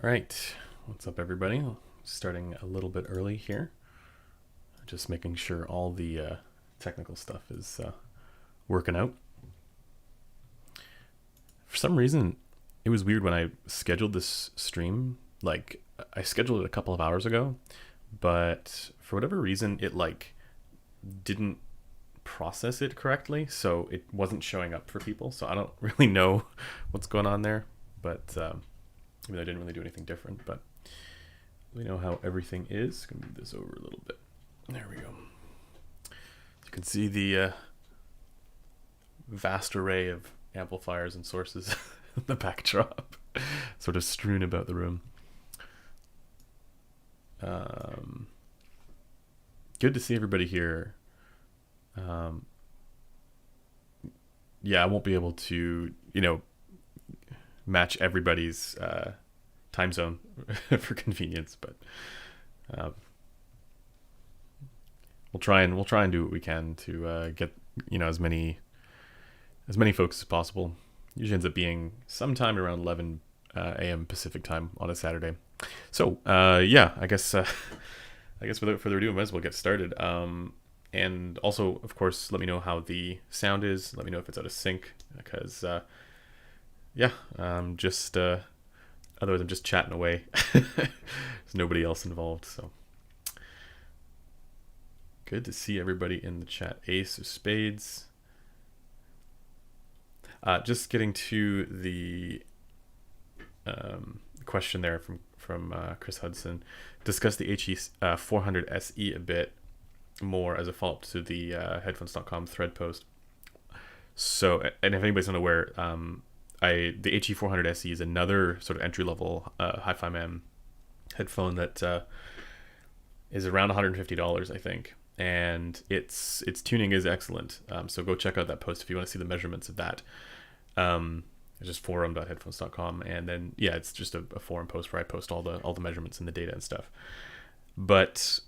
right, what's up everybody? Starting a little bit early here. Just making sure all the technical stuff is working out. For some reason, it was weird when I scheduled this stream. Like, I scheduled it a couple of hours ago, but for whatever reason, it didn't process it correctly, so it wasn't showing up for people. So I don't really know what's going on there, but I didn't really do anything different, but we know how everything is. Gonna move this over a little bit. There we go. You can see the vast array of amplifiers and sources in the backdrop, sort of strewn about the room. Good to see everybody here. Yeah, I won't be able to, match everybody's time zone for convenience, but we'll try and do what we can to get as many folks as possible. Usually ends up being sometime around 11 a.m. Pacific time on a Saturday. So yeah, I guess without further ado, I might as well get started. And also, of course, let me know how the sound is. Let me know if it's out of sync, because yeah, otherwise I'm just chatting away. There's nobody else involved, so good to see everybody in the chat. Ace of Spades. Just getting to the question there from Chris Hudson. Discuss the He400 SE a bit more as a follow-up to the headphones.com thread post. So, and if anybody's unaware, the He400 SE is another sort of entry-level hi-fi man headphone that is around $150, I think, and its tuning is excellent. So go check out that post if you want to see the measurements of that. It's just forum.headphones.com, and then yeah, it's just a forum post where I post all the measurements and the data and stuff. But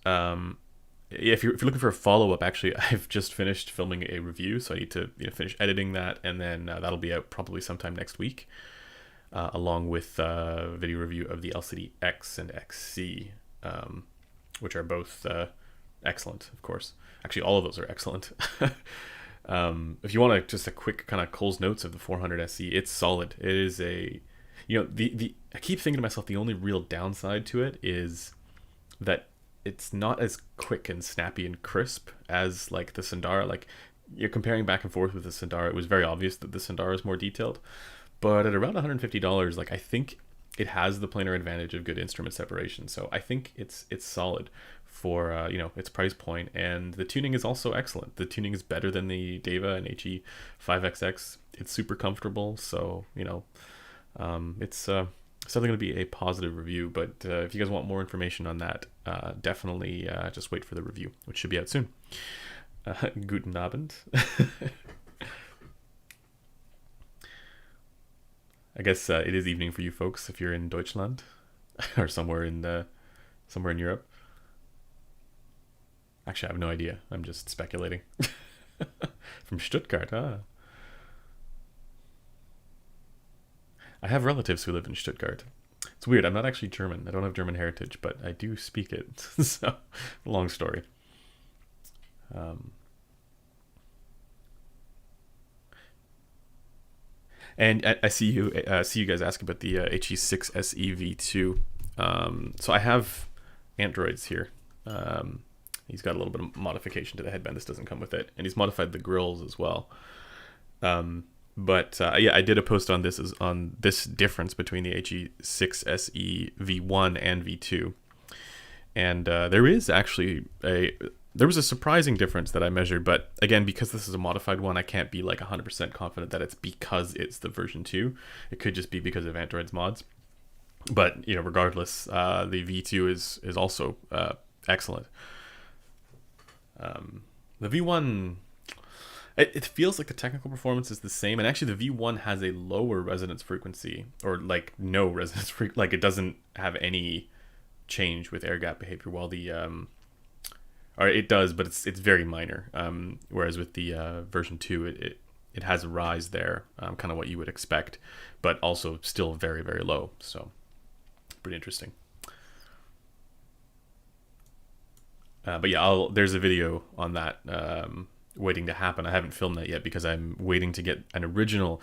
if you're looking for a follow-up, actually, I've just finished filming a review, so I need to finish editing that, and then that'll be out probably sometime next week, along with a video review of the LCD X and XC, which are both excellent, of course. Actually, all of those are excellent. If you want just a quick kind of Cole's notes of the 400 SE, it's solid. It is I keep thinking to myself, the only real downside to it is that it's not as quick and snappy and crisp as like the Sundara. Like, you're comparing back and forth with the Sundara, it was very obvious that the Sundara is more detailed. But at around $150, like, I think it has the planar advantage of good instrument separation. So I think it's solid for its price point, and the tuning is also excellent. The tuning is better than the Deva and HE5XX. It's super comfortable, so it's something going to be a positive review. But if you guys want more information on that, definitely just wait for the review, which should be out soon. Guten Abend. I guess it is evening for you folks if you're in Deutschland or somewhere in Europe. Actually, I have no idea. I'm just speculating. From Stuttgart, I have relatives who live in Stuttgart. It's weird. I'm not actually German. I don't have German heritage, but I do speak it. So, long story. And I see you guys asking about the He6 SE V2. So I have Androids here. He's got a little bit of modification to the headband. This doesn't come with it, and he's modified the grills as well. But yeah, I did a post on this difference between the He6 SE V1 and V2, and there was a surprising difference that I measured. But again, because this is a modified one, I can't be like 100% confident that it's because it's the version 2. It could just be because of Android's mods. But regardless, the V2 is also excellent. The V1, it feels like the technical performance is the same, and actually the V1 has a lower resonance frequency, or like no resonance frequency, like it doesn't have any change with air gap behavior, while the or it does, but it's very minor. Whereas with the version 2, it has a rise there, kind of what you would expect, but also still very, very low. So Pretty interesting. But yeah, there's a video on that waiting to happen. I haven't filmed that yet because I'm waiting to get an original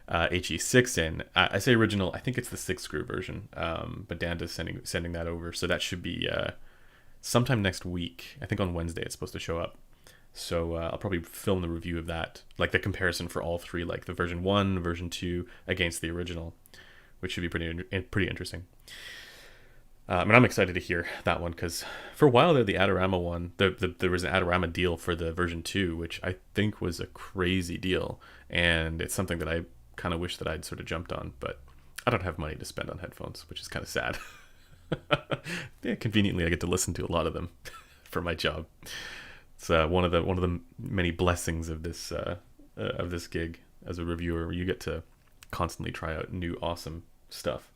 HE6 in. I say original, I think it's the 6-screw version, but Danda's sending that over, so that should be sometime next week. I think on Wednesday it's supposed to show up. So I'll probably film the review of that, like the comparison for all three, like the version 1, version 2 against the original, which should be pretty interesting. And I'm excited to hear that one because for a while there, the Adorama one, there was an Adorama deal for the version 2, which I think was a crazy deal. And it's something that I kind of wish that I'd sort of jumped on, but I don't have money to spend on headphones, which is kind of sad. Yeah, conveniently, I get to listen to a lot of them for my job. It's one of the many blessings of this gig as a reviewer, where you get to constantly try out new awesome stuff.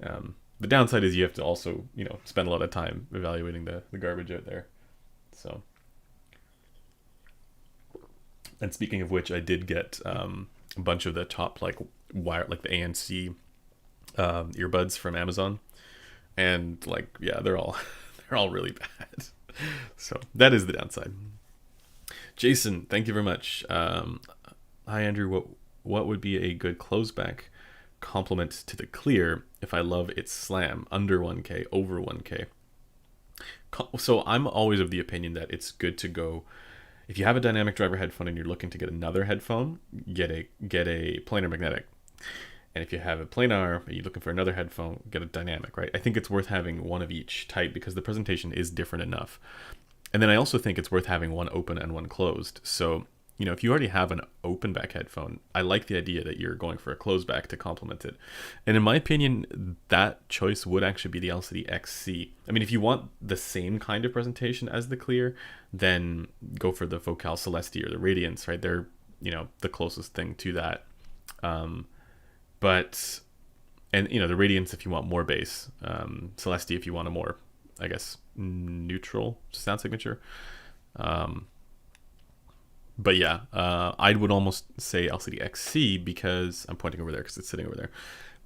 The downside is you have to also, spend a lot of time evaluating the garbage out there. So, and speaking of which, I did get a bunch of the top like the ANC earbuds from Amazon, and they're all really bad. So that is the downside. Jason, thank you very much. Hi Andrew, what would be a good closeback complement to the clear if I love its slam under 1K, over 1K? So I'm always of the opinion that it's good to go, if you have a dynamic driver headphone and you're looking to get another headphone, get a planar magnetic. And if you have a planar and you're looking for another headphone, get a dynamic, right? I think it's worth having one of each type because the presentation is different enough. And then I also think it's worth having one open and one closed. So, if you already have an open back headphone, I like the idea that you're going for a closed back to complement it. And in my opinion, that choice would actually be the LCD XC. I mean, if you want the same kind of presentation as the Clear, then go for the Focal Celeste or the Radiance, right? They're, the closest thing to that. But the Radiance if you want more bass, Celeste if you want a more, I guess, neutral sound signature. But yeah, I would almost say LCD XC because I'm pointing over there because it's sitting over there,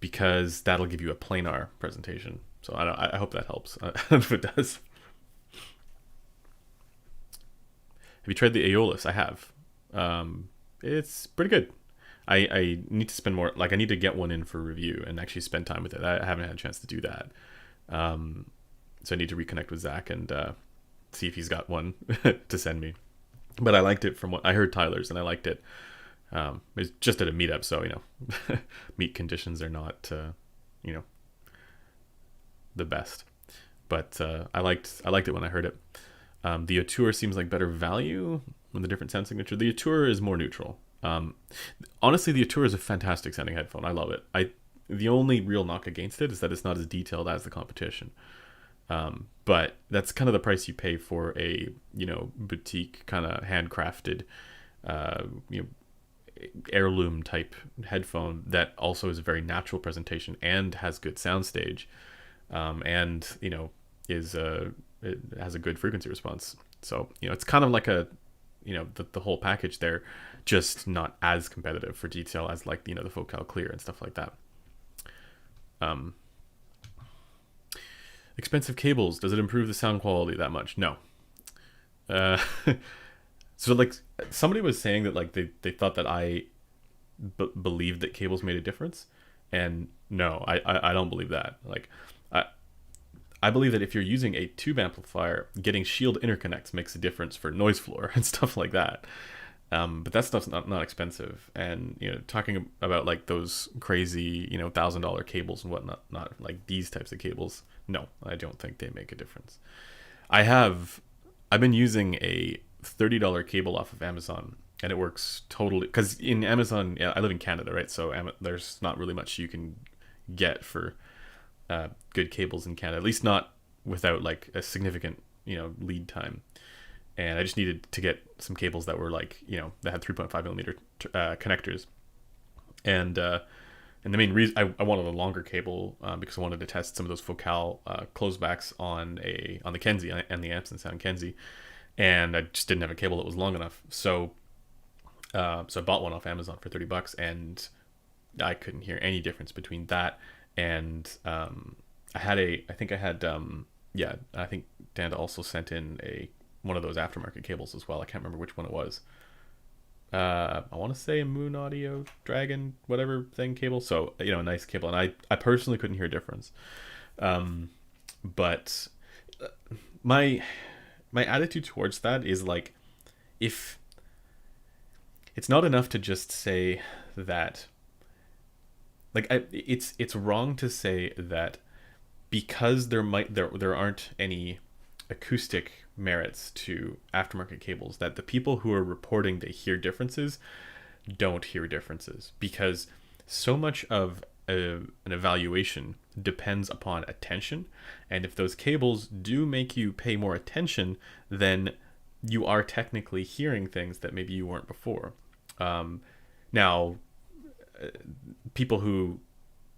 because that'll give you a planar presentation. So I hope that helps. I don't know if it does. Have you tried the Aeolus? I have. It's pretty good. I need to spend more, I need to get one in for review and actually spend time with it. I haven't had a chance to do that. So I need to reconnect with Zach and see if he's got one to send me. But I liked it from what I heard Tyler's, and I liked it. It's just at a meetup, so meet conditions are not the best. But I liked it when I heard it. The Auteur seems like better value with the different sound signature. The Auteur is more neutral. Honestly, the Auteur is a fantastic sounding headphone. I love it. The only real knock against it is that it's not as detailed as the competition. But that's kind of the price you pay for a, boutique kind of handcrafted, heirloom type headphone that also is a very natural presentation and has good soundstage, and it has a good frequency response. So it's kind of like a, the whole package there, just not as competitive for detail as the Focal Clear and stuff like that. Expensive cables, does it improve the sound quality that much? No. So somebody was saying that they thought that I believed that cables made a difference, and no, I don't believe that. I believe that if you're using a tube amplifier, getting shield interconnects makes a difference for noise floor and stuff like that. But that stuff's not expensive. And talking about those crazy $1,000 cables and whatnot, not like these types of cables. No, I don't think they make a difference. I've been using a $30 cable off of Amazon, and it works totally. Because in Amazon, I live in Canada, right? So there's not really much you can get for good cables in Canada, at least not without a significant lead time. And I just needed to get some cables that were that had 3.5 millimeter connectors. And the main reason I wanted a longer cable because I wanted to test some of those Focal closebacks on the Kenzie and the amps and sound Kenzie, and I just didn't have a cable that was long enough. So I bought one off Amazon for $30, and I couldn't hear any difference between that and I think I had yeah, I think Dan also sent in a one of those aftermarket cables as well. I can't remember which one it was. I want to say a Moon Audio Dragon whatever thing cable. So a nice cable, and I personally couldn't hear a difference. But my my attitude towards that is like, if it's not enough to just say that, like, it's wrong to say that because there aren't any acoustic merits to aftermarket cables, that the people who are reporting they hear differences don't hear differences, because so much of an evaluation depends upon attention, and if those cables do make you pay more attention, then you are technically hearing things that maybe you weren't before. Now, people who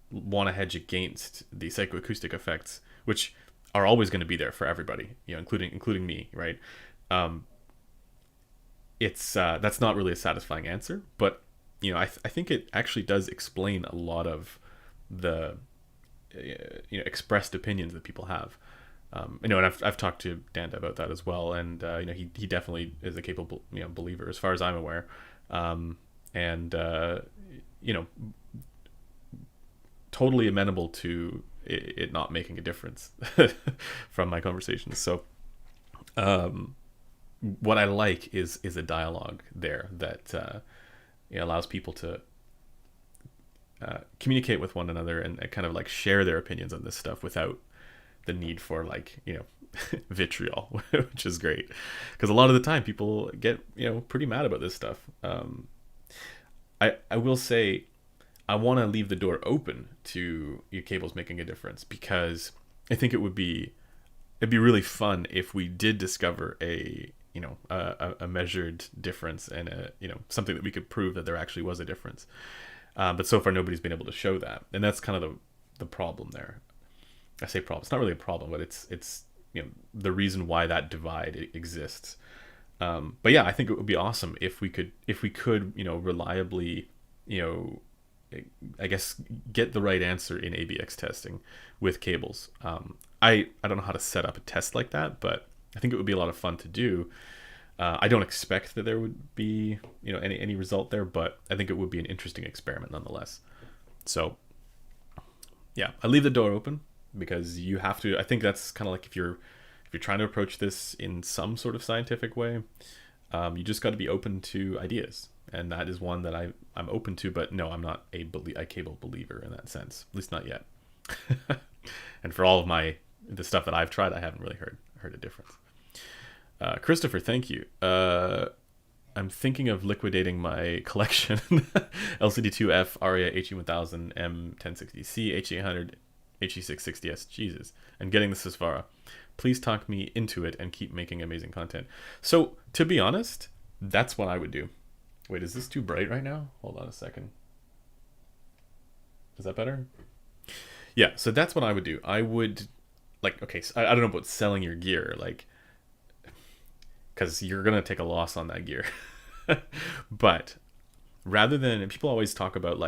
want to hedge against the psychoacoustic effects, which are always going to be there for everybody, including me, right? It's that's not really a satisfying answer, but I think it actually does explain a lot of the expressed opinions that people have. And I've talked to Danda about that as well, and he definitely is a capable believer as far as I'm aware, and totally amenable to it not making a difference from my conversations. So what I like is a dialogue there that allows people to communicate with one another and kind of like share their opinions on this stuff without the need for vitriol, which is great, because a lot of the time people get pretty mad about this stuff. I will say, I want to leave the door open to your cables making a difference, because I think it'd be really fun if we did discover a measured difference and something that we could prove that there actually was a difference. But so far nobody's been able to show that, and that's kind of the problem there. I say problem. It's not really a problem, but it's the reason why that divide exists. But yeah, I think it would be awesome if we could reliably I guess get the right answer in ABX testing with cables. I don't know how to set up a test like that, but I think it would be a lot of fun to do. I don't expect that there would be any result there, but I think it would be an interesting experiment nonetheless. So yeah, I leave the door open, because you have to. I think that's kind of like if you're trying to approach this in some sort of scientific way, you just got to be open to ideas, and that is one that I'm open to. But no, I'm not a cable believer in that sense, at least not yet. And for all of the stuff that I've tried, I haven't really heard a difference. Christopher, thank you. I'm thinking of liquidating my collection: LCD2F, Aria HE1000, M1060C, HE800, HE660S, Jesus, and getting the Sysvara. Please talk me into it and keep making amazing content. So, to be honest, that's what I would do. Wait, is this too bright right now? Hold on a second. Is that better? Yeah, so that's what I would do. I would, okay, so I don't know about selling your gear, because you're going to take a loss on that gear. But rather than, people always talk about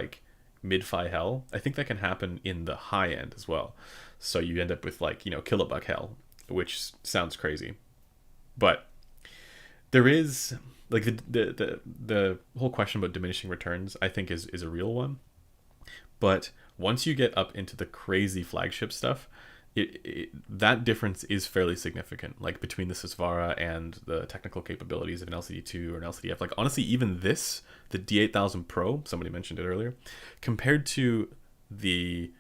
mid-fi hell, I think that can happen in the high end as well. So you end up with kilobuck hell, which sounds crazy. But there is the whole question about diminishing returns, I think is a real one. But once you get up into the crazy flagship stuff, that difference is fairly significant, between the Sysvara and the technical capabilities of an LCD2 or an LCDF. Honestly, even the D8000 Pro, somebody mentioned it earlier, compared to the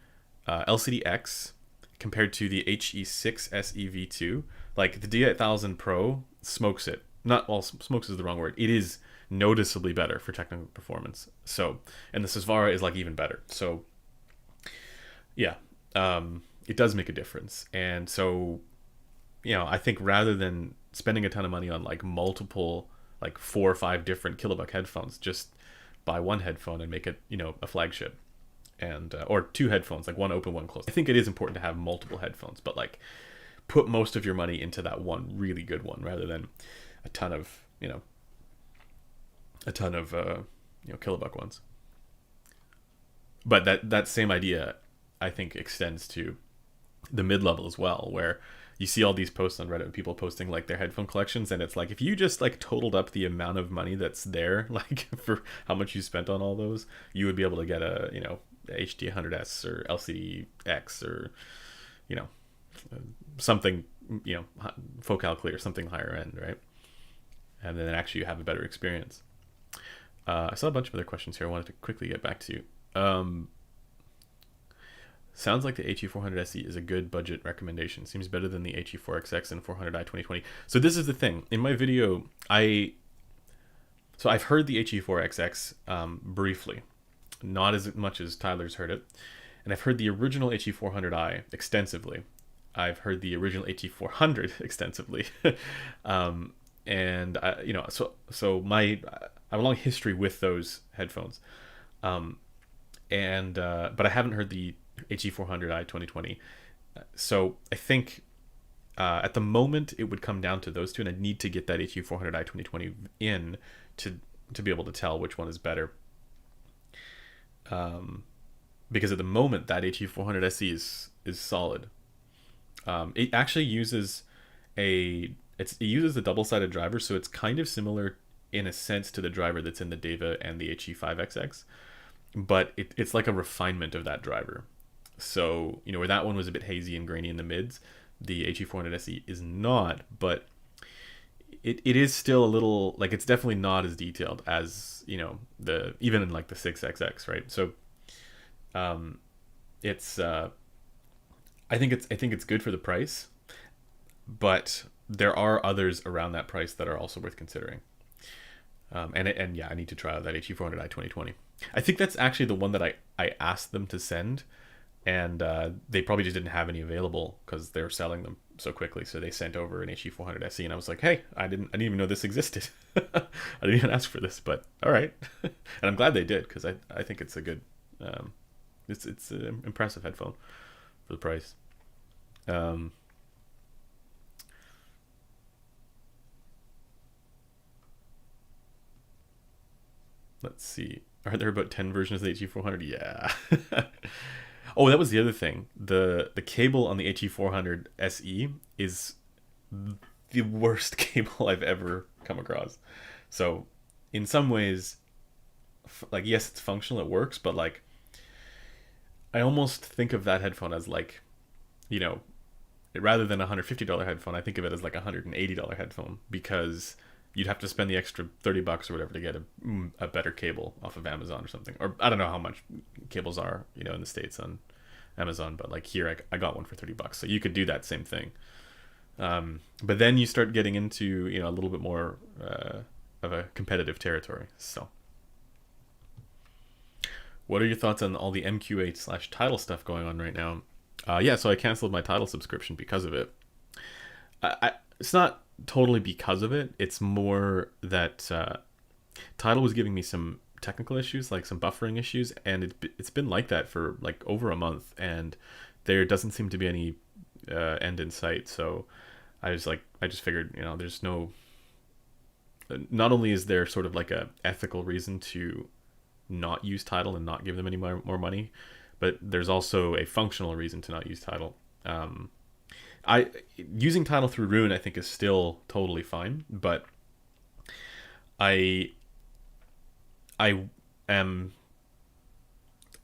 LCDX, compared to the He6 SE V2, the D8000 Pro smokes it. Smokes is the wrong word. It is noticeably better for technical performance. So, and the Sysvara is even better. So, yeah. It does make a difference. And so, I think rather than spending a ton of money on multiple 4 or 5 different kilobuck headphones, just buy one headphone and make it a flagship, and or 2 headphones, one open, one closed. I think it is important to have multiple headphones, but put most of your money into that one really good one rather than a ton of kilobuck ones. But that same idea, I think, extends to the mid-level as well, where you see all these posts on Reddit of people posting like their headphone collections, and it's like if you just like totaled up the amount of money that's there, like for how much you spent on all those, you would be able to get a, you know, HD 100S or LCD X or, you know, something, you know, focal clear, something higher end, right? And then actually you have a better experience. I saw a bunch of other questions here I wanted to quickly get back to. Sounds like the HE400 SE is a good budget recommendation. Seems better than the HE4XX and 400i 2020. So this is the thing. In my video, I've heard the HE4XX briefly, not as much as Tyler's heard it, and I've heard the original HE400i extensively. I've heard the original HE400 extensively, and I, you know, so I have a long history with those headphones, but I haven't heard the HE400i 2020. So I think at the moment it would come down to those two, and I'd need to get that HE400i 2020 in to be able to tell which one is better. Because at the moment that HE400 SE is solid. It actually uses it uses the double-sided driver, so it's kind of similar in a sense to the driver that's in the Deva and the HE5XX, but it's like a refinement of that driver. So, you know, where that one was a bit hazy and grainy in the mids, the HE400 SE is not, but it is still a little, like, it's definitely not as detailed as, you know, even in like the 6XX, right? So it's I think it's good for the price, but there are others around that price that are also worth considering. And yeah, I need to try out that HE400i 2020. I think that's actually the one that I asked them to send, and they probably just didn't have any available because they were selling them so quickly. So they sent over an HE400 SE, and I was like, hey, I didn't even know this existed. I didn't even ask for this, but all right. And I'm glad they did, because I think it's a good, it's an impressive headphone for the price. Let's see. Are there about 10 versions of the HE400? Yeah. Oh, that was the other thing. The cable on the HE400 SE is the worst cable I've ever come across. So, in some ways, like, yes, it's functional, it works, but like, I almost think of that headphone as like, you know, rather than a $150 headphone, I think of it as like a $180 headphone, because you'd have to spend the extra $30 or whatever to get a better cable off of Amazon or something. Or I don't know how much cables are, you know, in the States on Amazon, but like here I got one for $30. So you could do that same thing. But then you start getting into, you know, a little bit more of a competitive territory. So what are your thoughts on all the MQA/Tidal stuff going on right now? Yeah, so I canceled my Tidal subscription because of it. It's not totally because of it. It's more that Tidal was giving me some technical issues, like some buffering issues, and it's been like that for like over a month, and there doesn't seem to be any end in sight. So I just figured, you know, there's no, not only is there sort of like a ethical reason to not use Tidal and not give them any more money, but there's also a functional reason to not use Tidal. Using Tidal through Rune, I think, is still totally fine, but I am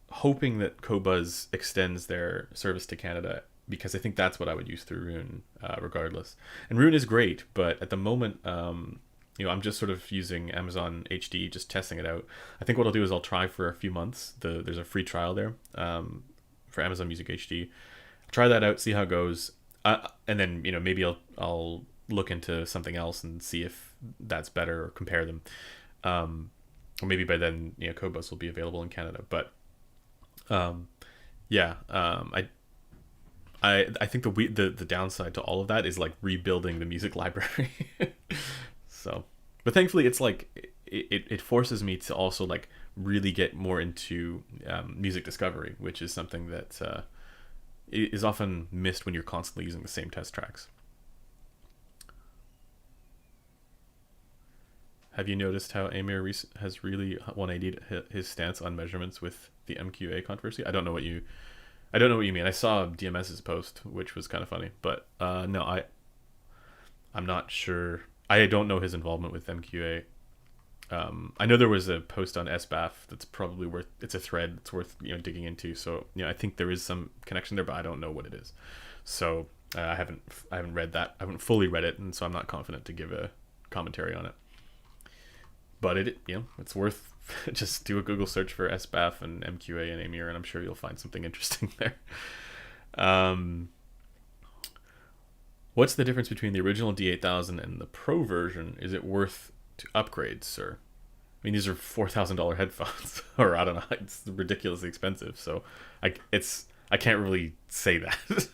hoping that Qobuz extends their service to Canada, because I think that's what I would use through Rune, regardless. And Rune is great, but at the moment, you know, I'm just sort of using Amazon HD, just testing it out. I think what I'll do is I'll try for a few months. There's a free trial there for Amazon Music HD. Try that out, see how it goes. And then, you know, maybe I'll look into something else and see if that's better, or compare them. Or maybe by then, you know, Qobuz will be available in Canada. But yeah, I think the downside to all of that is like rebuilding the music library. So, but thankfully it's like it forces me to also like really get more into music discovery, which is something that is often missed when you're constantly using the same test tracks. Have you noticed how Amir has really 180'd his stance on measurements with the MQA controversy? I don't know what you I don't know what you mean. I saw DMS's post, which was kind of funny, but no, I'm not sure. I don't know his involvement with MQA. I know there was a post on SBAF that's probably worth. It's a thread that's worth digging into. So I think there is some connection there, but I don't know what it is. So I haven't read that. I haven't fully read it, and so I'm not confident to give a commentary on it. But it's worth just do a Google search for SBAF and MQA and Amir, and I'm sure you'll find something interesting there. What's the difference between the original D8000 and the Pro version? Is it worth to upgrade, sir? I mean, these are $4,000 headphones, or I don't know, it's ridiculously expensive. So I can't really say that,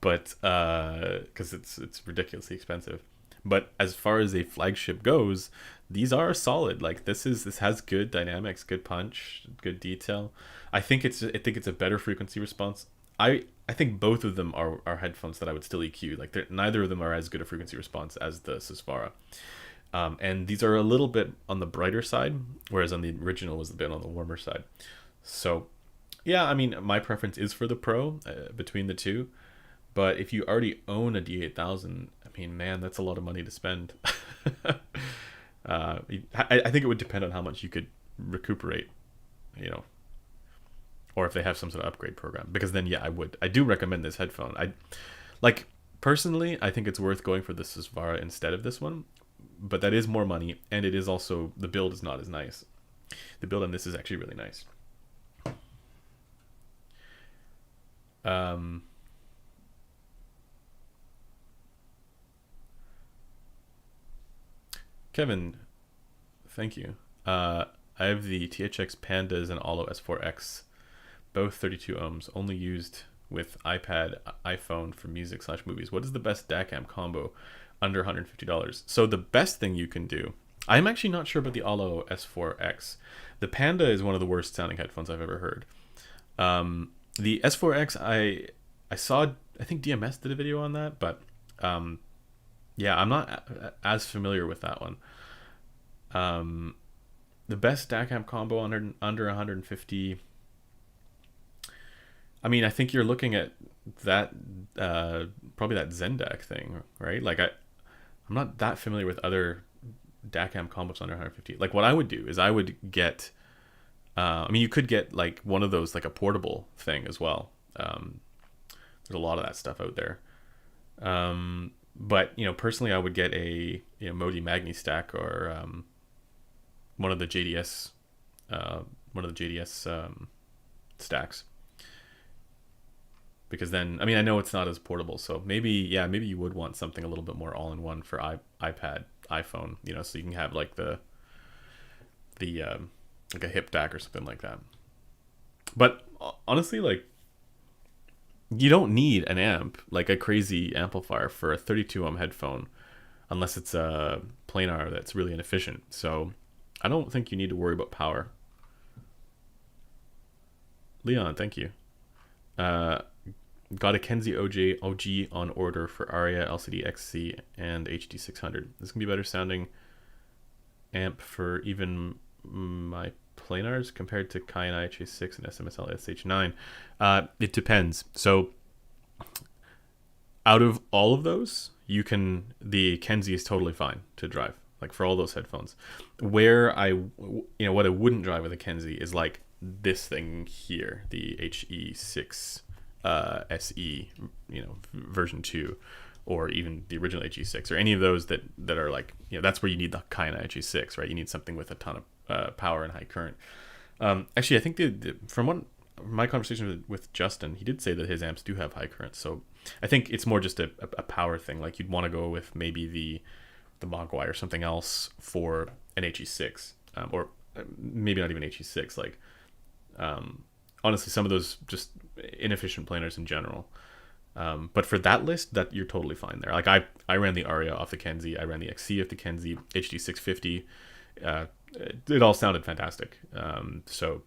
but because it's ridiculously expensive. But as far as a flagship goes, these are solid. Like this has good dynamics, good punch, good detail. I think it's a better frequency response. I think both of them are headphones that I would still EQ. Like neither of them are as good a frequency response as the Susvara. And these are a little bit on the brighter side, whereas on the original was a bit on the warmer side. So yeah, I mean, my preference is for the Pro between the two. But if you already own a D8000, I mean, man, that's a lot of money to spend. I think it would depend on how much you could recuperate, or if they have some sort of upgrade program. Because then, yeah, I do recommend this headphone. Personally, I think it's worth going for the Susvara instead of this one. But that is more money, and it is also, the build is not as nice. The build on this is actually really nice. Kevin, thank you. I have the THX Pandas and Allo S4X, both 32 ohms, only used with iPad, iPhone for music/movies. What is the best DAC amp combo under $150? So the best thing you can do, I'm actually not sure about the Allo S4X. The Panda is one of the worst sounding headphones I've ever heard. The S4X, I saw, I think DMS did a video on that, but yeah, I'm not as familiar with that one. The best DAC amp combo under 150. I mean, I think you're looking at that probably that Zendac thing, right? Like I'm not that familiar with other DAC amp combos under 150. Like what I would do is I would get. I mean, you could get like one of those, like a portable thing as well. There's a lot of that stuff out there. But personally, I would get a Modi Magni stack, or one of the JDS stacks, because then, I mean, I know it's not as portable, so maybe you would want something a little bit more all-in-one for iPad, iPhone, so you can have like the like a hip DAC or something like that. But honestly, like, you don't need an amp, like a crazy amplifier, for a 32 ohm headphone, unless it's a planar that's really inefficient. So I don't think you need to worry about power. Leon, thank you. Got a Kenzie OG on order for Aria, LCD XC, and HD 600. This can be better sounding amp for even my planars compared to Kai and IHA6 and SMSL SH9. It depends. So out of all of those, the Kenzie is totally fine to drive, like for all those headphones. Where what I wouldn't drive with a Kenzie is like this thing here, the He6 SE, version 2, or even the original He6, or any of those that are like, that's where you need the Kai and IHA6, right? You need something with a ton of power and high current. Actually, I think from my conversation with Justin, he did say that his amps do have high current. So I think it's more just a power thing. Like you'd want to go with maybe the Mogwai or something else for an He6, or maybe not even He6. Like honestly, some of those just inefficient planars in general. But for that list, that you're totally fine there. Like I ran the Aria off the Kenzie, I ran the XC off the Kenzie, HD 650. It all sounded fantastic. So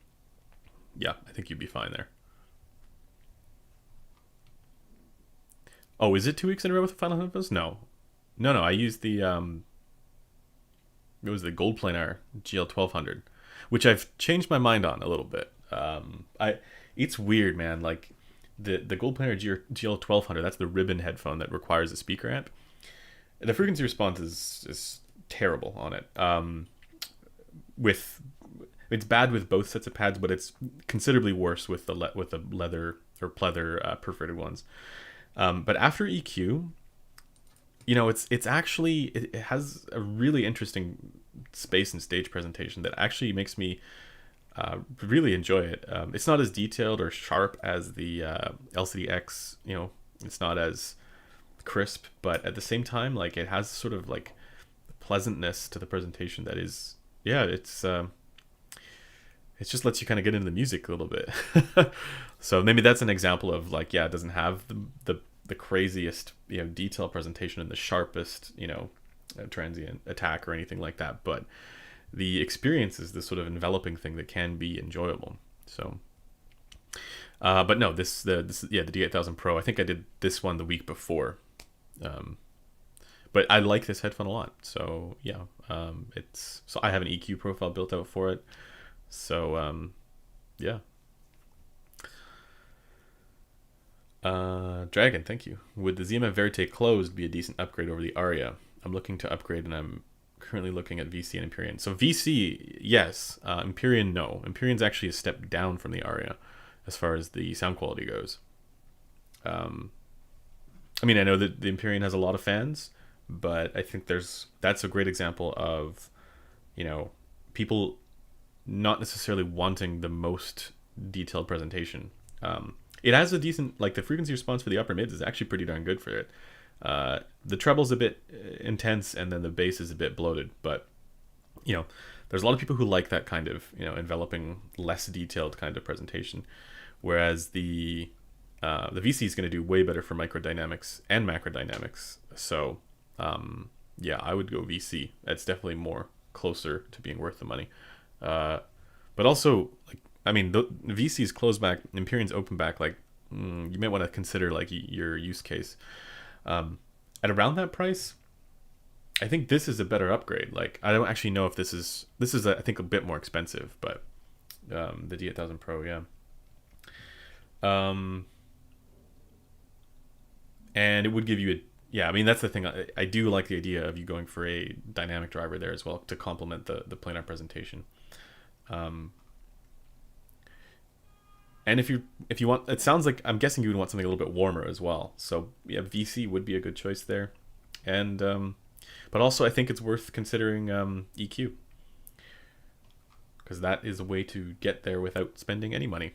yeah, I think you'd be fine there. Oh, is it 2 weeks in a row with the Final Headphones? No. I used the it was the Gold Planar GL 1200, which I've changed my mind on a little bit. it's weird, man. Like the Gold Planer GL 1200, that's the ribbon headphone that requires a speaker amp. The frequency response is terrible on it. With It's bad with both sets of pads, but it's considerably worse with the leather or pleather perforated ones. But after EQ, it's actually it has a really interesting space and stage presentation that actually makes me really enjoy it. It's not as detailed or sharp as the LCD-X. It's not as crisp, but at the same time, like, it has sort of like pleasantness to the presentation that is, yeah, it just lets you kind of get into the music a little bit. So maybe that's an example of, like, yeah, it doesn't have the craziest detail presentation and the sharpest transient attack or anything like that, but the experience is this sort of enveloping thing that can be enjoyable. So but no, the D8000 Pro, I think I did this one the week before, but I like this headphone a lot. So yeah, so I have an EQ profile built out for it. So yeah. Dragon, thank you. Would the ZMF Verite closed be a decent upgrade over the Aria? I'm looking to upgrade, and I'm currently looking at VC and Empyrean. So VC, yes. Empyrean, no. Empyrean's actually a step down from the Aria as far as the sound quality goes. I mean, I know that the Empyrean has a lot of fans, but I think that's a great example of, people not necessarily wanting the most detailed presentation. It has a decent, like, the frequency response for the upper mids is actually pretty darn good for it. The treble's a bit intense, and then the bass is a bit bloated, but there's a lot of people who like that kind of enveloping, less detailed kind of presentation, whereas the VC is going to do way better for microdynamics and macrodynamics. So yeah, I would go VC. It's definitely more closer to being worth the money. But also, like, I mean, the VC's closed back, Empyrean's open back. Like, you might want to consider, like, your use case. At around that price, I think this is a better upgrade. Like, I don't actually know if this is I think a bit more expensive, but the D8000 Pro, yeah. And it would give you yeah, I mean, that's the thing. I do like the idea of you going for a dynamic driver there as well to complement the planar presentation. And if you want, it sounds like, I'm guessing you would want something a little bit warmer as well. So yeah, VC would be a good choice there. And but also I think it's worth considering EQ, because that is a way to get there without spending any money.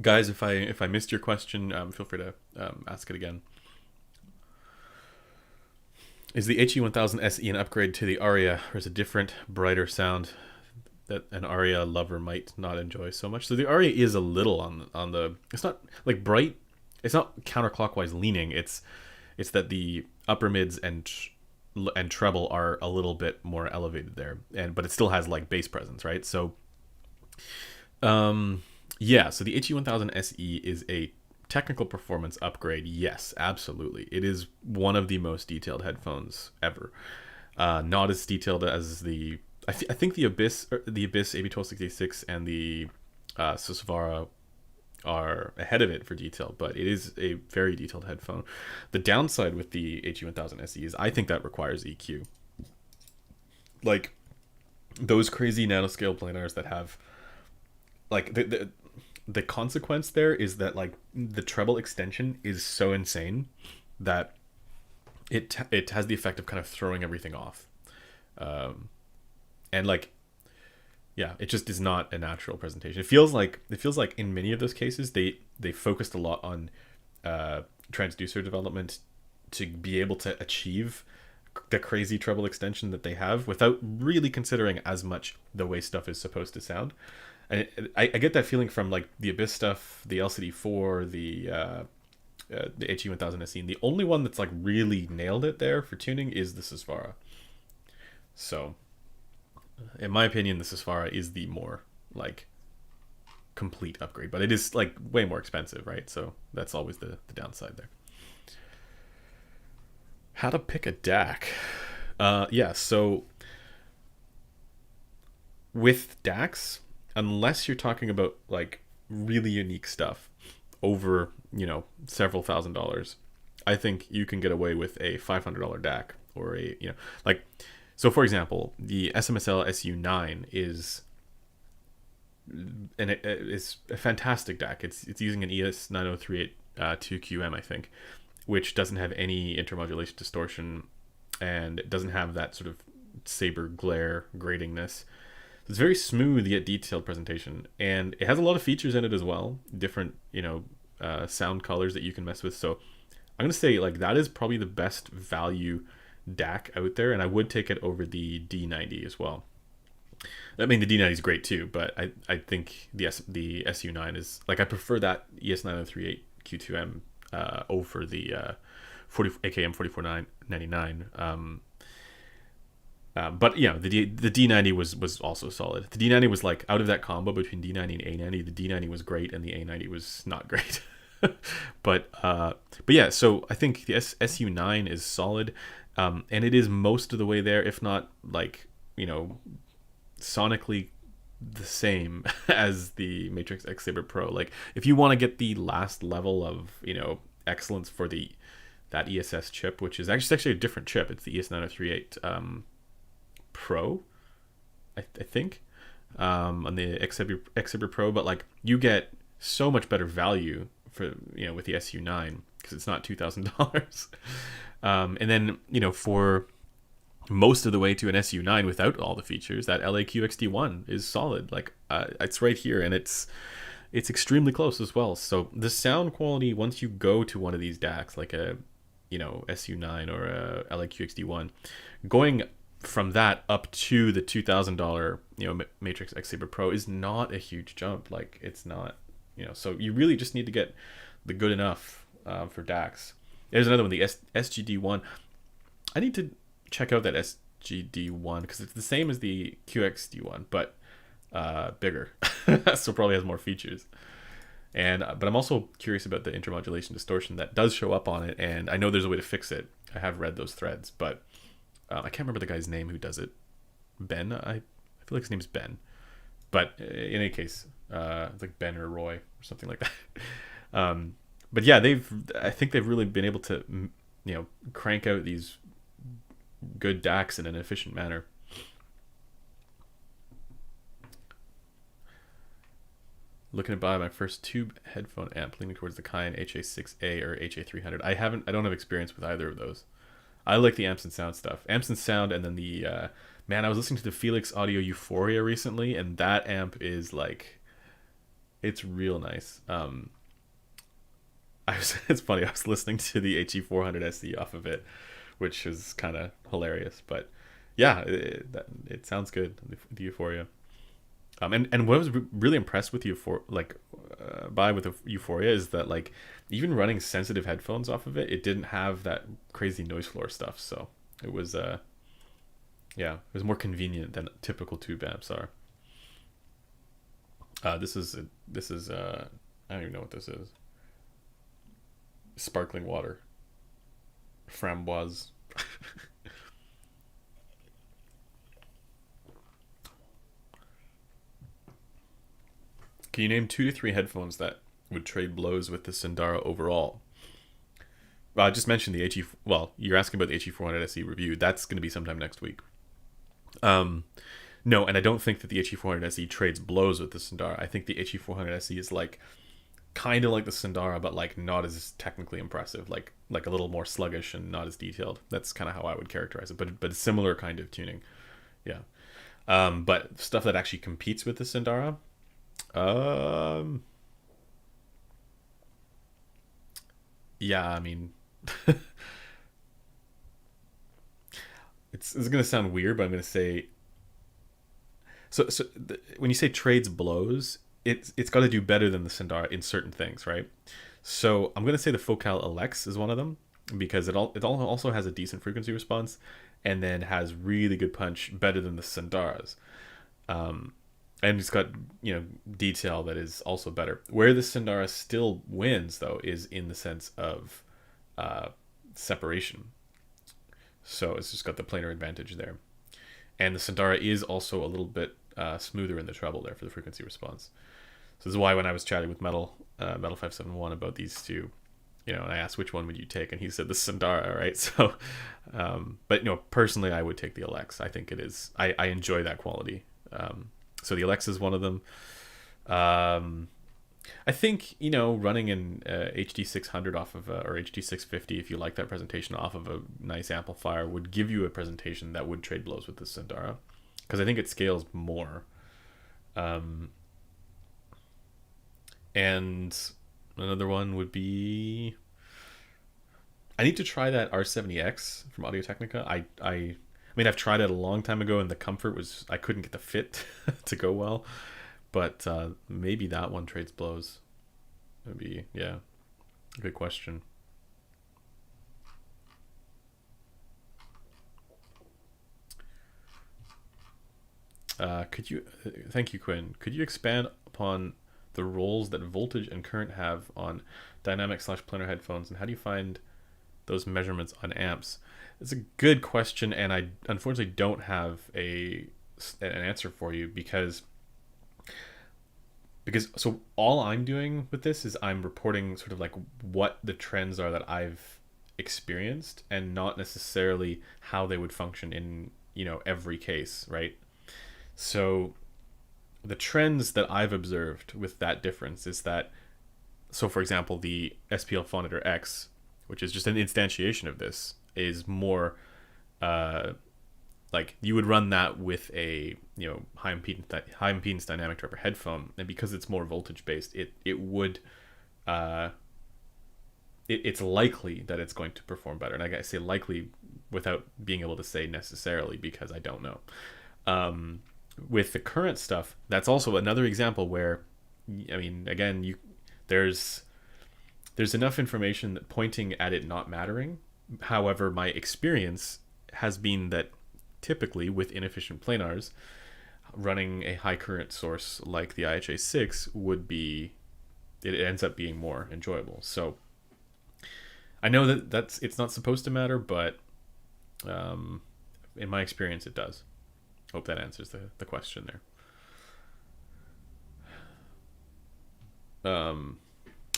Guys, if I missed your question, feel free to ask it again. Is the HE1000 SE an upgrade to the Aria, or is it a different, brighter sound that an Aria lover might not enjoy so much? So the Aria is a little on the it's not like bright, it's not counterclockwise leaning. It's that the upper mids and treble are a little bit more elevated there, but it still has, like, bass presence, right? So yeah, so the HE1000 SE is a technical performance upgrade. Yes, absolutely. It is one of the most detailed headphones ever. Not as detailed as the I think the Abyss AB1266 and the Susvara are ahead of it for detail, but it is a very detailed headphone. The downside with the HE1000 SE is I think that requires EQ. Like, those crazy nanoscale planars that have, like, the consequence there is that, like, the treble extension is so insane that it has the effect of kind of throwing everything off, and, like, yeah, it just is not a natural presentation. It feels like in many of those cases they focused a lot on transducer development to be able to achieve the crazy treble extension that they have without really considering as much the way stuff is supposed to sound. And I get that feeling from, like, the Abyss stuff, the LCD4, the HE1000 SE. And the only one that's, like, really nailed it there for tuning is the Susvara. So, in my opinion, the Susvara is the more, like, complete upgrade. But it is, like, way more expensive, right? So that's always the downside there. How to pick a DAC? Yeah, so with DACs, unless you're talking about like really unique stuff over, several $1,000s, I think you can get away with a $500 DAC or like, so for example, the SMSL SU9 is it's a fantastic DAC. It's using an ES9038 2QM, I think, which doesn't have any intermodulation distortion, and it doesn't have that sort of saber glare gratingness. It's very smooth yet detailed presentation, and it has a lot of features in it as well. Different, sound colors that you can mess with. So I'm gonna say like that is probably the best value DAC out there, and I would take it over the D90 as well. I mean, the D90 is great too, but I think the SU9 is like, I prefer that ES9038 Q2M over the 40 AKM 4499. But the D90 was also solid. The D90 was like, out of that combo between D90 and A90, the D90 was great and the A90 was not great. but yeah, so I think the SU9 is solid, and it is most of the way there, if not like, sonically the same as the Matrix X Saber Pro. Like, if you want to get the last level of excellence for that ESS chip, which is actually a different chip, it's the ES9038 Pro, I think, on the X Saber Pro, but like, you get so much better value for with the SU9 because it's not $2,000, and then for most of the way to an SU9 without all the features, that LAQ-XT1 is solid. Like, it's right here, and it's extremely close as well. So the sound quality, once you go to one of these DACs, like a SU9 or a LAQ-XT1, going from that up to the $2,000 Matrix X Saber Pro is not a huge jump. Like, it's not, so you really just need to get the good enough for DACs. There's another one, the SGD1. I need to check out that SGD1 because it's the same as the QXD1, but bigger. So probably has more features. But I'm also curious about the intermodulation distortion that does show up on it, and I know there's a way to fix it. I have read those threads, but I can't remember the guy's name who does it. Ben? I feel like his name's Ben. But in any case, it's like Ben or Roy or something like that. But yeah, I think they've really been able to crank out these good DACs in an efficient manner. Looking to buy my first tube headphone amp, leaning towards the Cayenne HA6A or HA300. I don't have experience with either of those. I like the Amps and Sound stuff. Amps and Sound, and then the I was listening to the Felix Audio Euphoria recently, and that amp is like, it's real nice. It's funny, I was listening to the HE400 SE off of it, which is kind of hilarious, but yeah, it sounds good, the Euphoria. And what I was really impressed with with Euphoria is that, like, even running sensitive headphones off of it, it didn't have that crazy noise floor stuff. So it was it was more convenient than typical tube amps are. This is I don't even know what this is. Sparkling water. Framboise. Can you name 2 to 3 headphones that would trade blows with the Sundara overall? Well, I just mentioned the HE. Well, you're asking about the HE400 SE review. That's going to be sometime next week. No, and I don't think that the HE400 SE trades blows with the Sundara. I think the HE400 SE is like kind of like the Sundara, but like not as technically impressive, like a little more sluggish and not as detailed. That's kind of how I would characterize it, but similar kind of tuning. Yeah. But stuff that actually competes with the Sundara, yeah, I mean, it's gonna sound weird, but I'm gonna say, when you say trades blows, it's got to do better than the Sundara in certain things, right? So I'm gonna say the Focal Alex is one of them, because it also has a decent frequency response, and then has really good punch, better than the Sundaras. And it's got detail that is also better. Where the Sundara still wins, though, is in the sense of separation. So it's just got the planar advantage there. And the Sandara is also a little bit smoother in the treble there for the frequency response. So this is why when I was chatting with Metal 571 about these two, and I asked which one would you take, and he said the Sandara, right? So, but personally, I would take the Alex. I think it is. I enjoy that quality. So the Alex is one of them. I think running an HD 600 off of or HD 650, if you like that presentation, off of a nice amplifier, would give you a presentation that would trade blows with the Sandara, because I think it scales more. And another one would be, I need to try that R70X from Audio-Technica. I mean, I've tried it a long time ago, and the comfort was, I couldn't get the fit to go well. But maybe that one trades blows. Maybe, yeah. Good question. Thank you, Quinn. Could you expand upon the roles that voltage and current have on dynamic/planar headphones, and how do you find those measurements on amps? It's a good question, and I unfortunately don't have an answer for you, because so all I'm doing with this is I'm reporting sort of like what the trends are that I've experienced, and not necessarily how they would function in every case, right? So the trends that I've observed with that difference is that, so for example, the SPL Phonitor X, which is just an instantiation of this, is more like you would run that with a high impedance dynamic driver headphone, and because it's more voltage based, it would it's likely that it's going to perform better. And I say likely without being able to say necessarily, because I don't know. With the current stuff, that's also another example where, I mean, again, there's enough information that pointing at it not mattering. However, my experience has been that typically with inefficient planars, running a high current source like the IHA6 it ends up being more enjoyable. So I know that it's not supposed to matter, but in my experience, it does. Hope that answers the question there.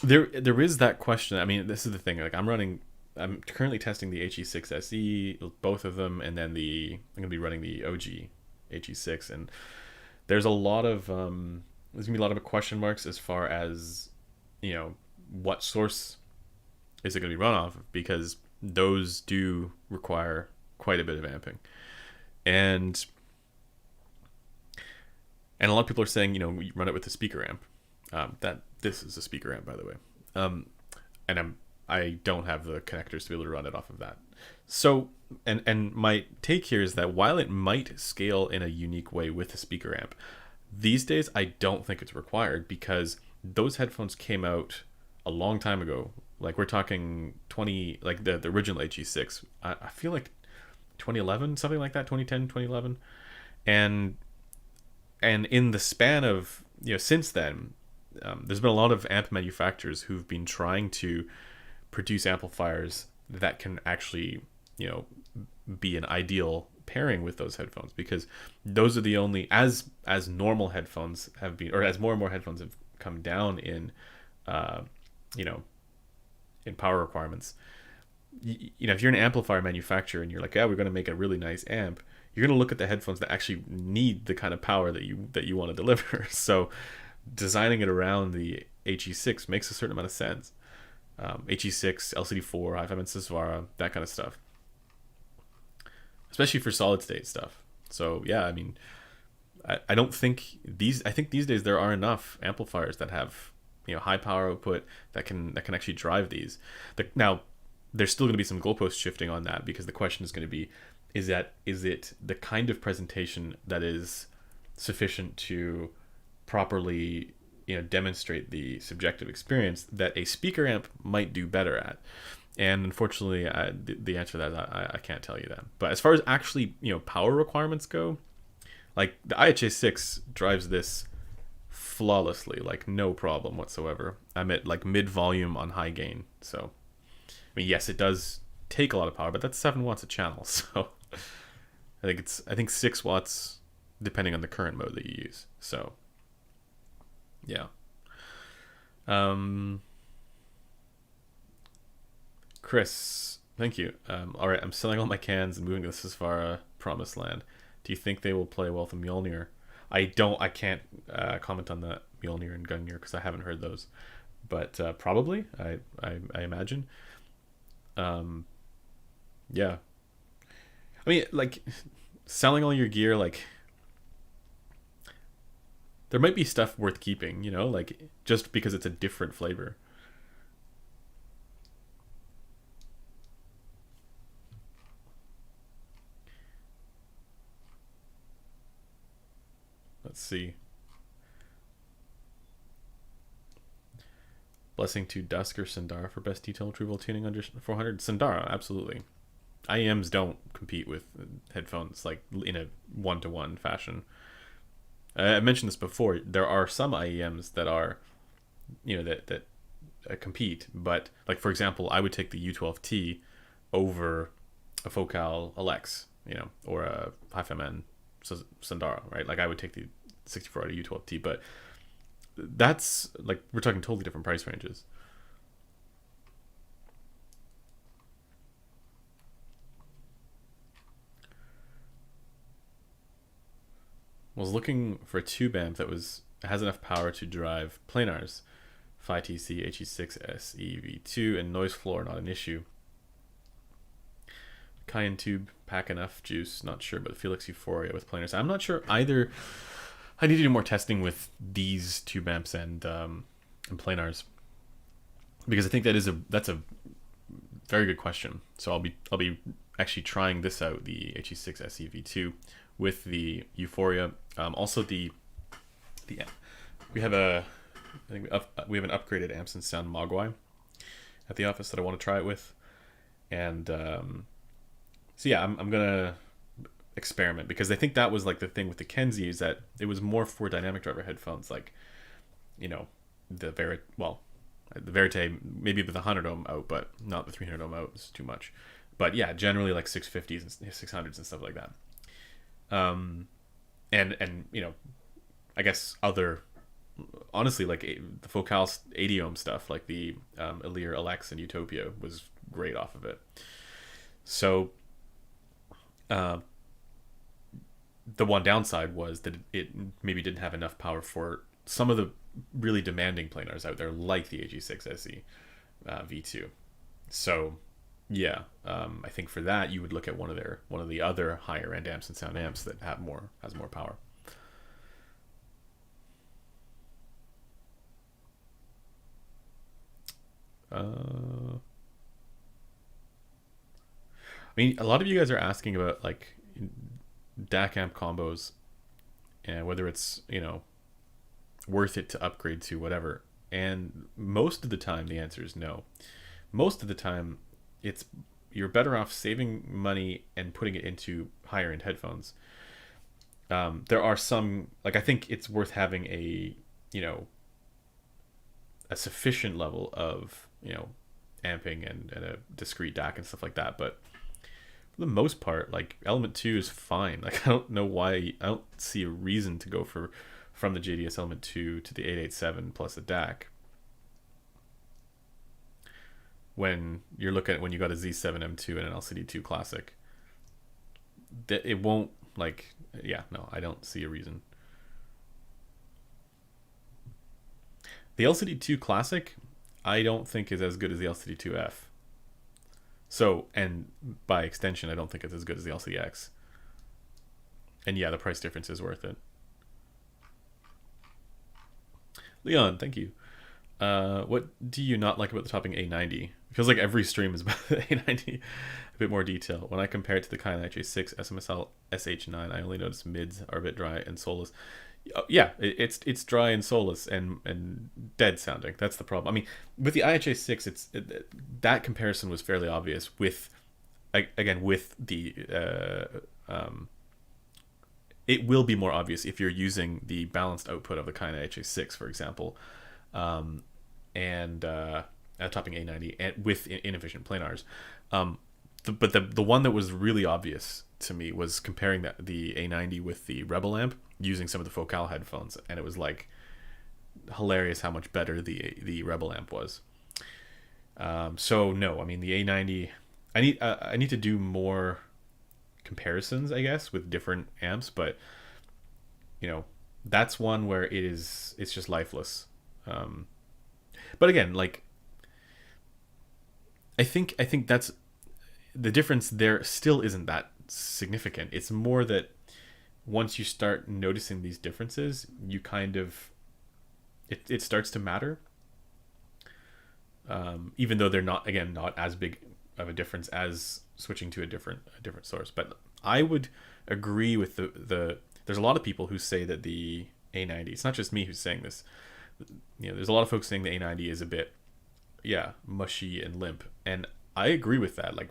There is that question. I mean, this is the thing. Like, I'm currently testing the He6 SE, both of them, and then I'm gonna be running the OG He6, and there's a lot of there's gonna be a lot of question marks as far as what source is it gonna be run off of, because those do require quite a bit of amping, and a lot of people are saying you run it with a speaker amp. That this is a speaker amp, by the way, and I don't have the connectors to be able to run it off of that. So, and my take here is that while it might scale in a unique way with a speaker amp, these days I don't think it's required, because those headphones came out a long time ago. Like, we're talking like the original He6. I feel like 2011, something like that, 2010, 2011. And in the span of, since then, there's been a lot of amp manufacturers who've been trying to produce amplifiers that can actually be an ideal pairing with those headphones, because those are the only, as normal headphones have been, or as more and more headphones have come down in in power requirements, if you're an amplifier manufacturer and you're like, yeah, we're going to make a really nice amp, you're going to look at the headphones that actually need the kind of power that you want to deliver. So designing it around the He6 makes a certain amount of sense. He6, LCD4, high five Svara, that kind of stuff, especially for solid state stuff. So yeah, I mean, I don't think I think these days there are enough amplifiers that have high power output that can actually drive these. Now there's still going to be some goalpost shifting on that, because the question is going to be, is it the kind of presentation that is sufficient to properly demonstrate the subjective experience that a speaker amp might do better at? And unfortunately, the answer to that, I can't tell you that. But as far as actually power requirements go, like the IHA6 drives this flawlessly, like no problem whatsoever. I'm at like mid volume on high gain, so I mean, yes, it does take a lot of power, but that's 7 watts a channel. So I think 6 watts depending on the current mode that you use. So yeah. Chris, thank you. All right, I'm selling all my cans and moving to the Sisvara Promised Land. Do you think they will play well with Mjolnir? I can't comment on the Mjolnir and Gungnir because I haven't heard those, but probably I imagine. Yeah. I mean, like, selling all your gear, like, there might be stuff worth keeping, you know, like, just because it's a different flavor. Let's see. Blessing to Dusk or Sandara for best detail retrieval tuning under 400. Sandara, absolutely. IEMs don't compete with headphones like in a one-to-one fashion. I mentioned this before. There are some IEMs that are, you know, that compete, but like for example, I would take the U12T over a Focal Alex, you know, or a HiFiMan Sandara, right? Like I would take the 64 out of U12T, but that's like we're talking totally different price ranges. I was looking for a tube amp that has enough power to drive planars, 5TC, He6 SE V2, and noise floor not an issue. Cayenne tube, pack enough juice, not sure, but Felix Euphoria with planars. I'm not sure either. I need to do more testing with these tube amps and planars because I think that's a very good question. So I'll be actually trying this out, the He6 SE V2 with the Euphoria. Also we have we have an upgraded Amps and Sound Mogwai at the office that I want to try it with, and so yeah, I'm gonna experiment because I think that was like the thing with the Kenzie is that it was more for dynamic driver headphones, like, you know, the Verite maybe with the 100 ohm out, but not the 300 ohm out. It's too much. But yeah, generally like 650s and 600s and stuff like that. And you know, I guess honestly, like the Focal 80 ohm stuff, like the Elir Alex and Utopia was great off of it. So the one downside was that it maybe didn't have enough power for some of the really demanding planars out there, like the He6 SE V2. So yeah, I think for that you would look at one of the other higher end amps and sound amps that has more power. I mean, a lot of you guys are asking about like DAC amp combos and whether it's, you know, worth it to upgrade to whatever. And most of the time the answer is no. Most of the time you're better off saving money and putting it into higher end headphones. There are some, like, I think it's worth having a sufficient level of, you know, amping and a discrete DAC and stuff like that, but for the most part, like, Element 2 is fine. Like, I don't see a reason to go from the JDS Element 2 to the 887 plus a DAC when you're looking at when you got a Z7 M2 and an LCD2 Classic. That it won't, like, yeah, no, I don't see a reason. The LCD2 Classic, I don't think is as good as the LCD2F. So, and by extension, I don't think it's as good as the LCDX. And yeah, the price difference is worth it. Leon, thank you. What do you not like about the topping A90? It feels like every stream is about the A90. A bit more detail. When I compare it to the Kaina H6 SMSL SH9, I only notice mids are a bit dry and soulless. Yeah, it's dry and soulless and dead sounding. That's the problem. I mean, with the IHA6, that comparison was fairly obvious. With the it will be more obvious if you're using the balanced output of the Kaina HA6, for example, and topping A90 and with inefficient planars. the one that was really obvious to me was comparing the A90 with the Rebel amp using some of the Focal headphones, and it was like hilarious how much better the Rebel amp was. So no, I mean the A90. I need to do more comparisons, I guess, with different amps, but that's one where it's just lifeless. But again, like I think that's the difference. There still isn't that significant. It's more that once you start noticing these differences, you kind of it starts to matter. Even though they're not as big of a difference as switching to a different source. But I would agree with the there's a lot of people who say that the A90, it's not just me who's saying this. There's a lot of folks saying the A90 is a bit mushy and limp, and I agree with that. Like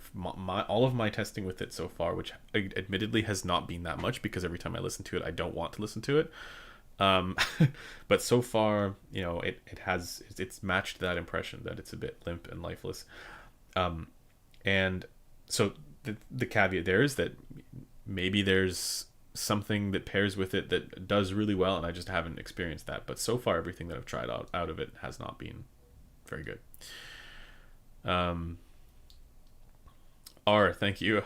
all of my testing with it so far, which admittedly has not been that much because every time I listen to it I don't want to listen to it, but so far it's matched that impression that it's a bit limp and lifeless. And so the caveat there is that maybe there's something that pairs with it that does really well, and I just haven't experienced that. But so far everything that I've tried out of it has not been very good. Thank you.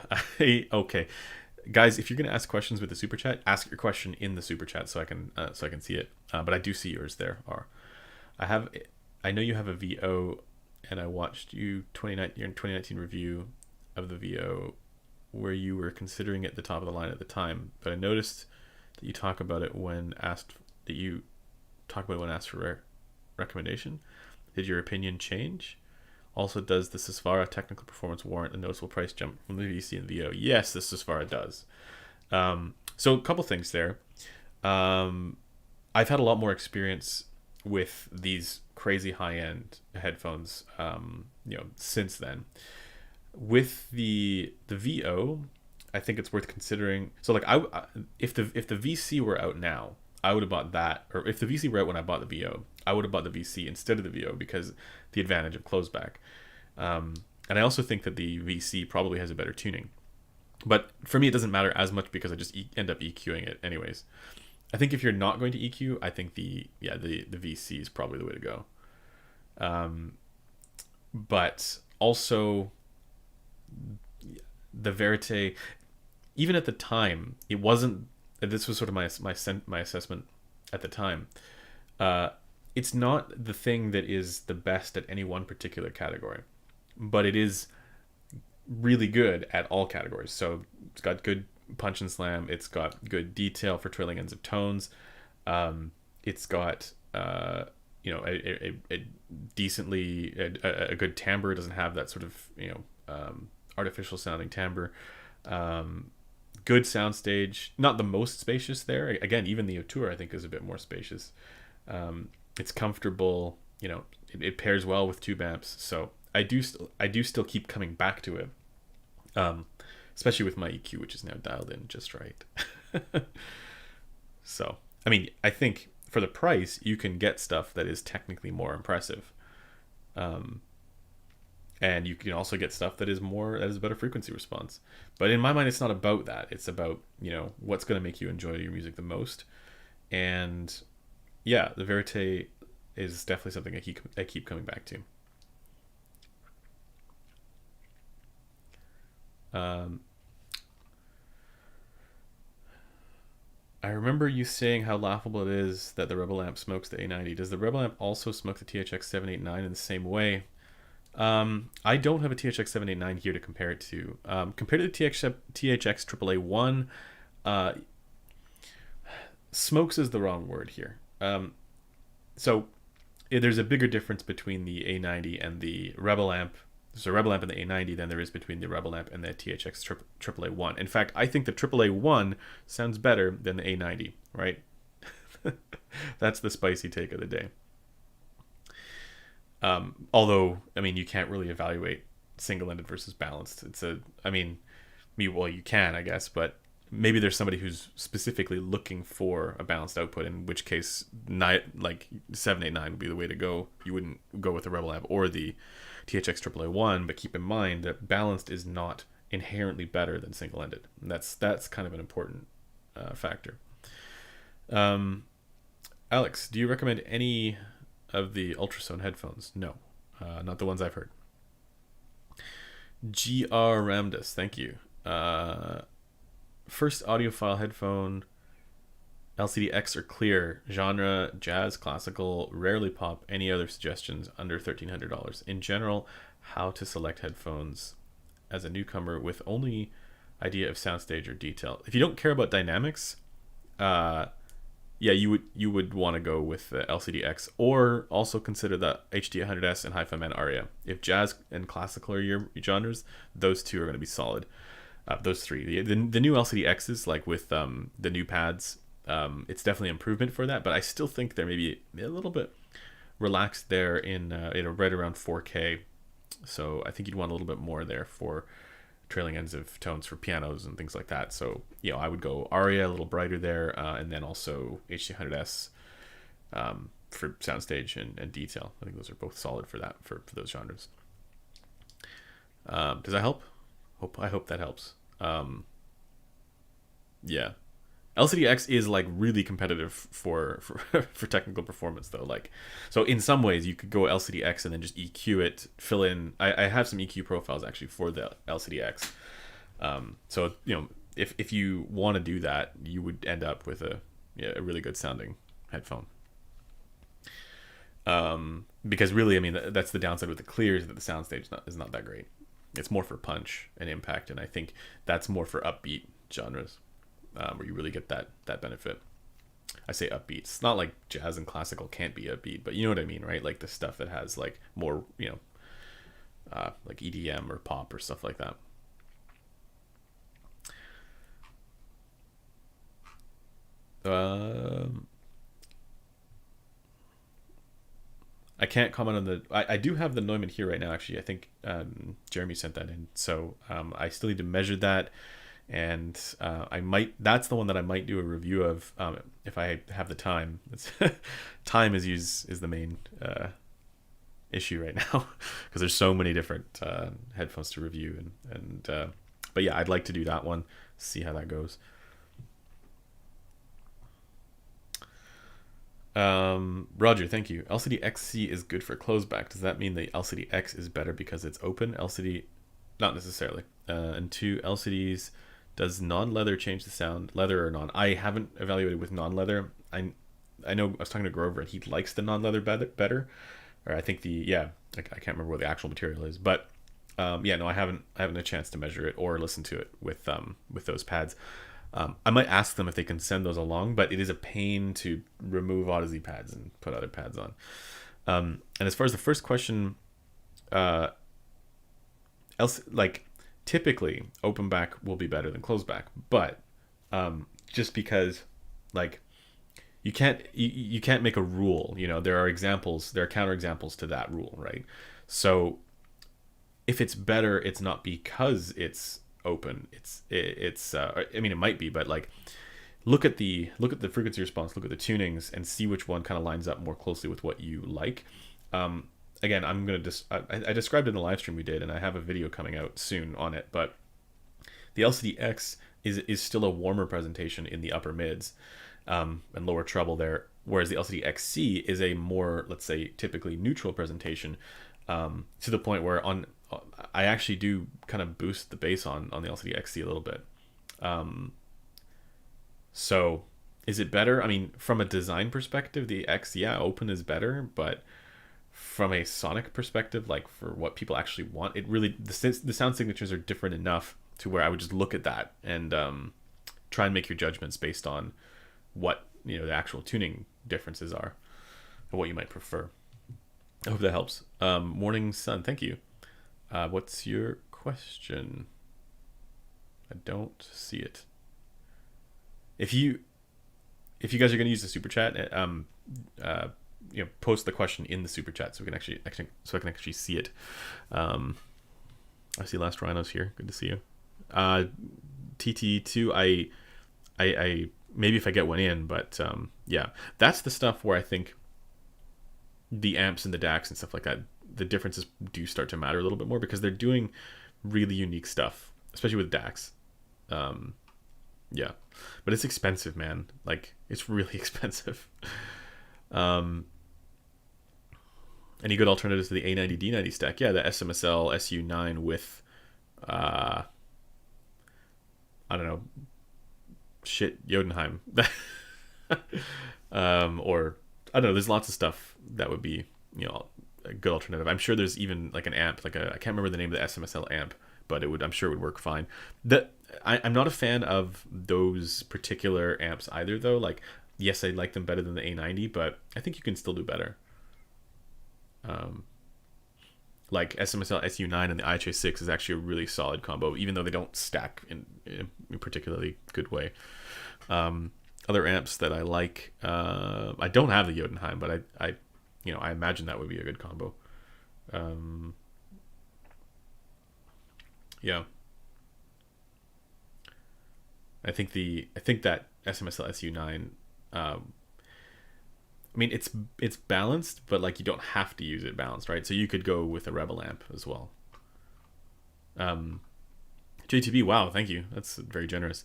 Okay, guys, if you're gonna ask questions with the super chat, ask your question in the super chat so I can see it. But I do see yours there. I know you have a VO, and I watched your 2019 review of the VO where you were considering it the top of the line at the time, but I noticed that you talk about it when asked for recommendation. Did your opinion change? Also, does the Susvara technical performance warrant a noticeable price jump from the VC and VO? Yes, the Susvara does. So a couple things there. I've had a lot more experience with these crazy high-end headphones since then. With the VO, I think it's worth considering. So like if the VC were out now, I would have bought that, or if the VC were out when I bought the VO, I would have bought the VC instead of the VO because the advantage of closeback. And I also think that the VC probably has a better tuning. But for me, it doesn't matter as much because I just end up EQing it anyways. I think if you're not going to EQ, I think the VC is probably the way to go. But also the Verite, even at the time, it wasn't. This was sort of my assessment at the time. It's not the thing that is the best at any one particular category, but it is really good at all categories. So it's got good punch and slam. It's got good detail for trailing ends of tones. It's got a decently a good timbre. It doesn't have that sort of artificial sounding timbre. Good soundstage, not the most spacious there. Again, even the Otour I think is a bit more spacious. It's comfortable. It pairs well with tube amps. So I do still keep coming back to it, especially with my EQ, which is now dialed in just right. So I mean, I think for the price you can get stuff that is technically more impressive, and you can also get stuff that is a better frequency response. But in my mind, it's not about that. It's about what's going to make you enjoy your music the most. And yeah, the Verite is definitely something I keep coming back to. I remember you saying how laughable it is that the Rebel amp smokes the A90. Does the Rebel amp also smoke the THX 789 in the same way? I don't have a THX 789 here to compare it to. Compared to the THX AAA1, smokes is the wrong word here. So there's a bigger difference between the A90 and the Rebel amp. There's a Rebel amp and the A90 than there is between the Rebel amp and the THX AAA1. In fact, I think the AAA1 sounds better than the A90, right? That's the spicy take of the day. Although, I mean, you can't really evaluate single-ended versus balanced. You can, I guess, but maybe there's somebody who's specifically looking for a balanced output, in which case like 789 would be the way to go. You wouldn't go with the Rebel Amp or the THX AAA1, but keep in mind that balanced is not inherently better than single-ended. And that's kind of an important factor. Alex, do you recommend any of the ultrasone headphones? No, not the ones I've heard. GR Ramdas, thank you. First audiophile headphone, LCD-X or clear, genre, jazz, classical, rarely pop. Any other suggestions under $1,300? In general, how to select headphones as a newcomer with only idea of soundstage or detail. If you don't care about dynamics, you would want to go with the LCD-X, or also consider the HD100S and Hi-Fi-Man Aria. If jazz and classical are your genres, those two are going to be solid. Those three. The new LCD-Xs, like with the new pads, it's definitely an improvement for that, but I still think they're maybe a little bit relaxed there in right around 4K. So I think you'd want a little bit more there for trailing ends of tones for pianos and things like that. So, I would go Aria, a little brighter there, and then also HD100S for soundstage and detail. I think those are both solid for that, for those genres. Does that help? I hope that helps. Yeah. LCD-X is like really competitive for technical performance though. Like, so in some ways you could go LCD-X and then just EQ it, fill in. I have some EQ profiles actually for the LCD-X. So if you want to do that, you would end up with a really good sounding headphone. Because really, I mean, that's the downside with the clears, that the soundstage is not that great. It's more for punch and impact, and I think that's more for upbeat genres. Where you really get that benefit. I say upbeat. It's not like jazz and classical can't be upbeat, but you know what I mean, right? Like the stuff that has like more, like EDM or pop or stuff like that. I can't comment on the. I do have the Neumann here right now. Actually, I think Jeremy sent that in, so I still need to measure that. And that's the one that I might do a review of if I have the time. Time is the main issue right now, because there's so many different headphones to review, but yeah, I'd like to do that one, see how that goes. Roger, thank you. LCD XC is good for closeback. Does that mean the LCD X is better because it's open? LCD, not necessarily. And two, LCDs. Does non-leather change the sound? Leather or non? I haven't evaluated with non-leather. I know I was talking to Grover and he likes the non-leather better. Or I think I can't remember what the actual material is, but I haven't had a chance to measure it or listen to it with those pads. I might ask them if they can send those along, but it is a pain to remove Odyssey pads and put other pads on. And as far as the first question, typically open back will be better than closed back, but just because like you can't make a rule. There are counterexamples to that rule, right? So if it's better, it's not because it's open. I mean, it might be, but like look at the frequency response, look at the tunings, and see which one kind of lines up more closely with what you like. Again, I'm going to I described it in the live stream we did, and I have a video coming out soon on it, but the LCD-X is still a warmer presentation in the upper mids and lower treble there, whereas the LCD-XC is a more, let's say, typically neutral presentation, to the point where I actually do kind of boost the bass on the LCD-XC a little bit. So is it better? I mean, from a design perspective, the X, open is better, but from a sonic perspective, like for what people actually want, it really the sound signatures are different enough to where I would just look at that and try and make your judgments based on what the actual tuning differences are and what you might prefer. I hope that helps. Morning Sun, thank you. What's your question? I don't see it. If you guys are going to use the super chat, post the question in the super chat so we can actually so I can actually see it. I see Last Rhino's here. Good to see you. TT2, I maybe if I get one in, but yeah, that's the stuff where I think the amps and the DACs and stuff like that, the differences do start to matter a little bit more because they're doing really unique stuff, especially with DACs. Yeah, but it's expensive, man. Like, it's really expensive. Any good alternatives to the A90D90 stack? Yeah, the SMSL SU9 with I don't know, shit, Jotunheim. Or I don't know, there's lots of stuff that would be, a good alternative. I'm sure there's even like an amp, like I can't remember the name of the SMSL amp, but I'm sure it would work fine. I'm not a fan of those particular amps either, though. Like, yes, I like them better than the A90, but I think you can still do better. Like SMSL SU9 and the IHA6 is actually a really solid combo, even though they don't stack in a particularly good way. Other amps that I like, I don't have the Jotunheim, but I imagine that would be a good combo. Yeah. I think that SMSL SU9, I mean, it's balanced, but like you don't have to use it balanced, right? So you could go with a Rebel amp as well. JTB, wow, thank you. That's very generous.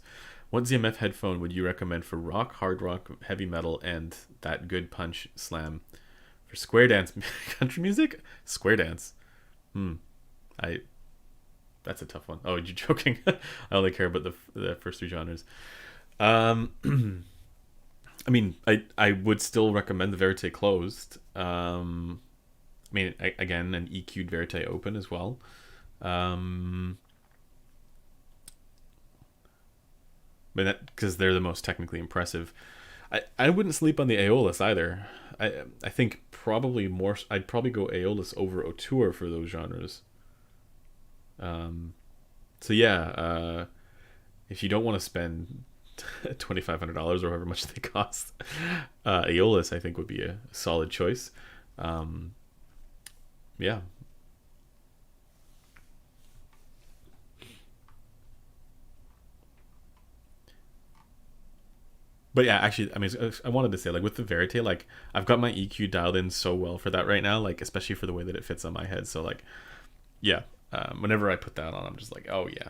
What ZMF headphone would you recommend for rock, hard rock, heavy metal, and that good punch slam? For square dance country music? Square dance. That's a tough one. Oh, you're joking. I only care about the first three genres. I mean, I would still recommend the Verite closed. I mean, again, an EQ'd Verite open as well. But that, because they're the most technically impressive. I wouldn't sleep on the Aeolus either. I think probably more. I'd probably go Aeolus over Auteur for those genres. So yeah, if you don't want to spend $2,500 or however much they cost, Aeolus I think would be a solid choice. Yeah. But yeah, actually, I mean, I wanted to say, like, with the Verite, like, I've got my EQ dialed in so well for that right now, like, especially for the way that it fits on my head. So, like, yeah, whenever I put that on, I'm just like, oh, yeah.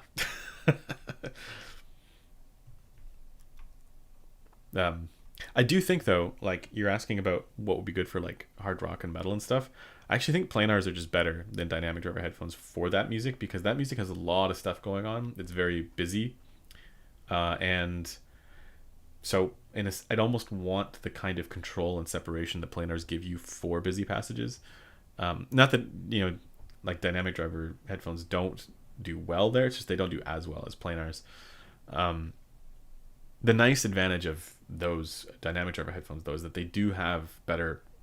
I do think, though, like, you're asking about what would be good for, like, hard rock and metal and stuff. I actually think planars are just better than dynamic driver headphones for that music, because that music has a lot of stuff going on. It's very busy. And so I'd almost want the kind of control and separation that planars give you for busy passages. Not that, like dynamic driver headphones don't do well there. It's just they don't do as well as planars. The nice advantage of those dynamic driver headphones, though, is that they do have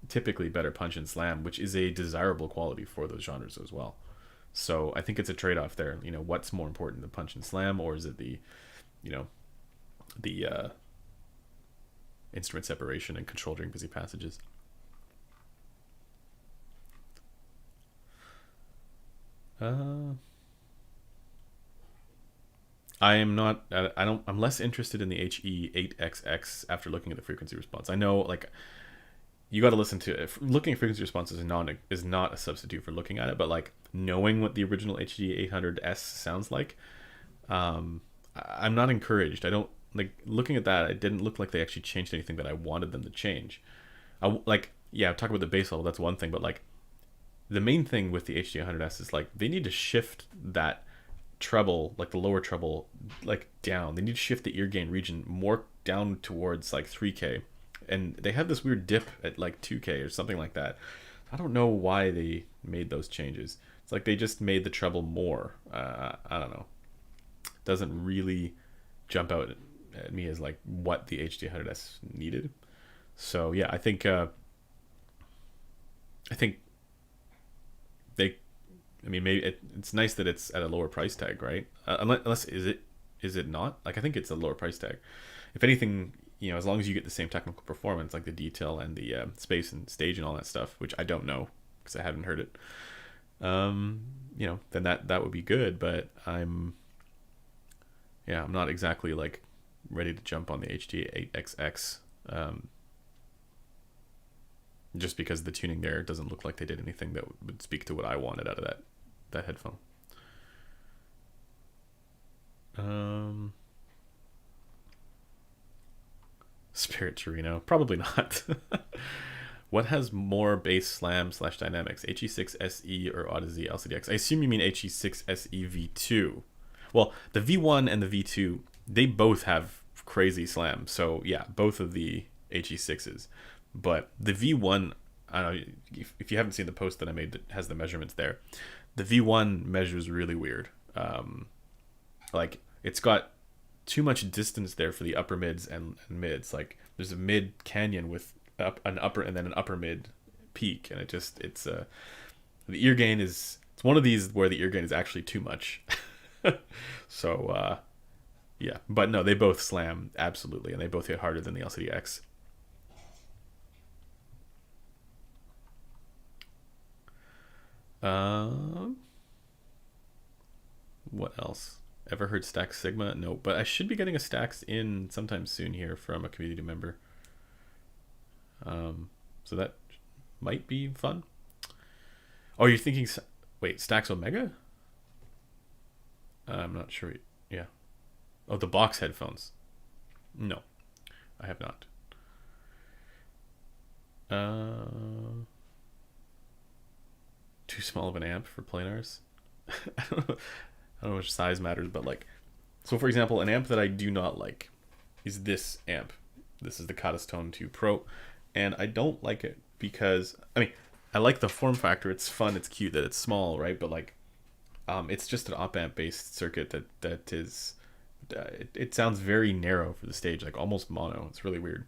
typically better punch and slam, which is a desirable quality for those genres as well. So I think it's a trade-off there. What's more important, the punch and slam, or is it the instrument separation and control during busy passages? I'm less interested in the HE8XX after looking at the frequency response. I know, like, you got to listen to it. Looking at frequency response is not a substitute for looking at it, but like knowing what the original HD800S sounds like, I'm not encouraged. I don't like looking at that. It didn't look like they actually changed anything that I wanted them to change. Talk about the bass level. That's one thing, but like the main thing with the HD800S is like they need to shift that treble, like the lower treble, like down. They need to shift the ear gain region more down towards like 3K, and they have this weird dip at like 2K or something like that. I don't know why they made those changes. It's like they just made the treble more. I don't know. Doesn't really jump out at me as like what the HD800S needed. So yeah, I think maybe it's nice that it's at a lower price tag, right? Unless is it not? Like, I think it's a lower price tag. If anything, as long as you get the same technical performance, like the detail and the space and stage and all that stuff, which I don't know because I haven't heard it, then that would be good. But I'm yeah, I'm not exactly like ready to jump on the HD8XX. Just because the tuning there doesn't look like they did anything that would speak to what I wanted out of that headphone. Spirit Torino, probably not. What has more bass slam / dynamics, He6 SE or Odyssey LCDX? I assume you mean He6 SE V2. Well, the V1 and the V2, they both have crazy slam. So yeah, both of the He6s. But the V1, I don't know if you haven't seen the post that I made that has the measurements there. The V1 measures really weird. Like it's got too much distance there for the upper mids and mids. Like there's a mid canyon with an upper and then an upper mid peak, and it's the ear gain it's one of these where the ear gain is actually too much. So yeah, but no, they both slam absolutely, and they both hit harder than the LCDX. What else? Ever heard Stax Sigma? No, but I should be getting a Stax in sometime soon here from a community member. So that might be fun. Oh, you're thinking, wait, Stax Omega? I'm not sure. Yeah. Oh, the box headphones. No, I have not. Too small of an amp for planars. I don't know which size matters, but like, so for example, an amp that I do not like is this amp. This is the Catus Tone 2 Pro, and I don't like it because, I mean, I like the form factor. It's fun. It's cute that it's small, right? But like, it's just an op amp based circuit that is, it sounds very narrow for the stage, like almost mono. It's really weird.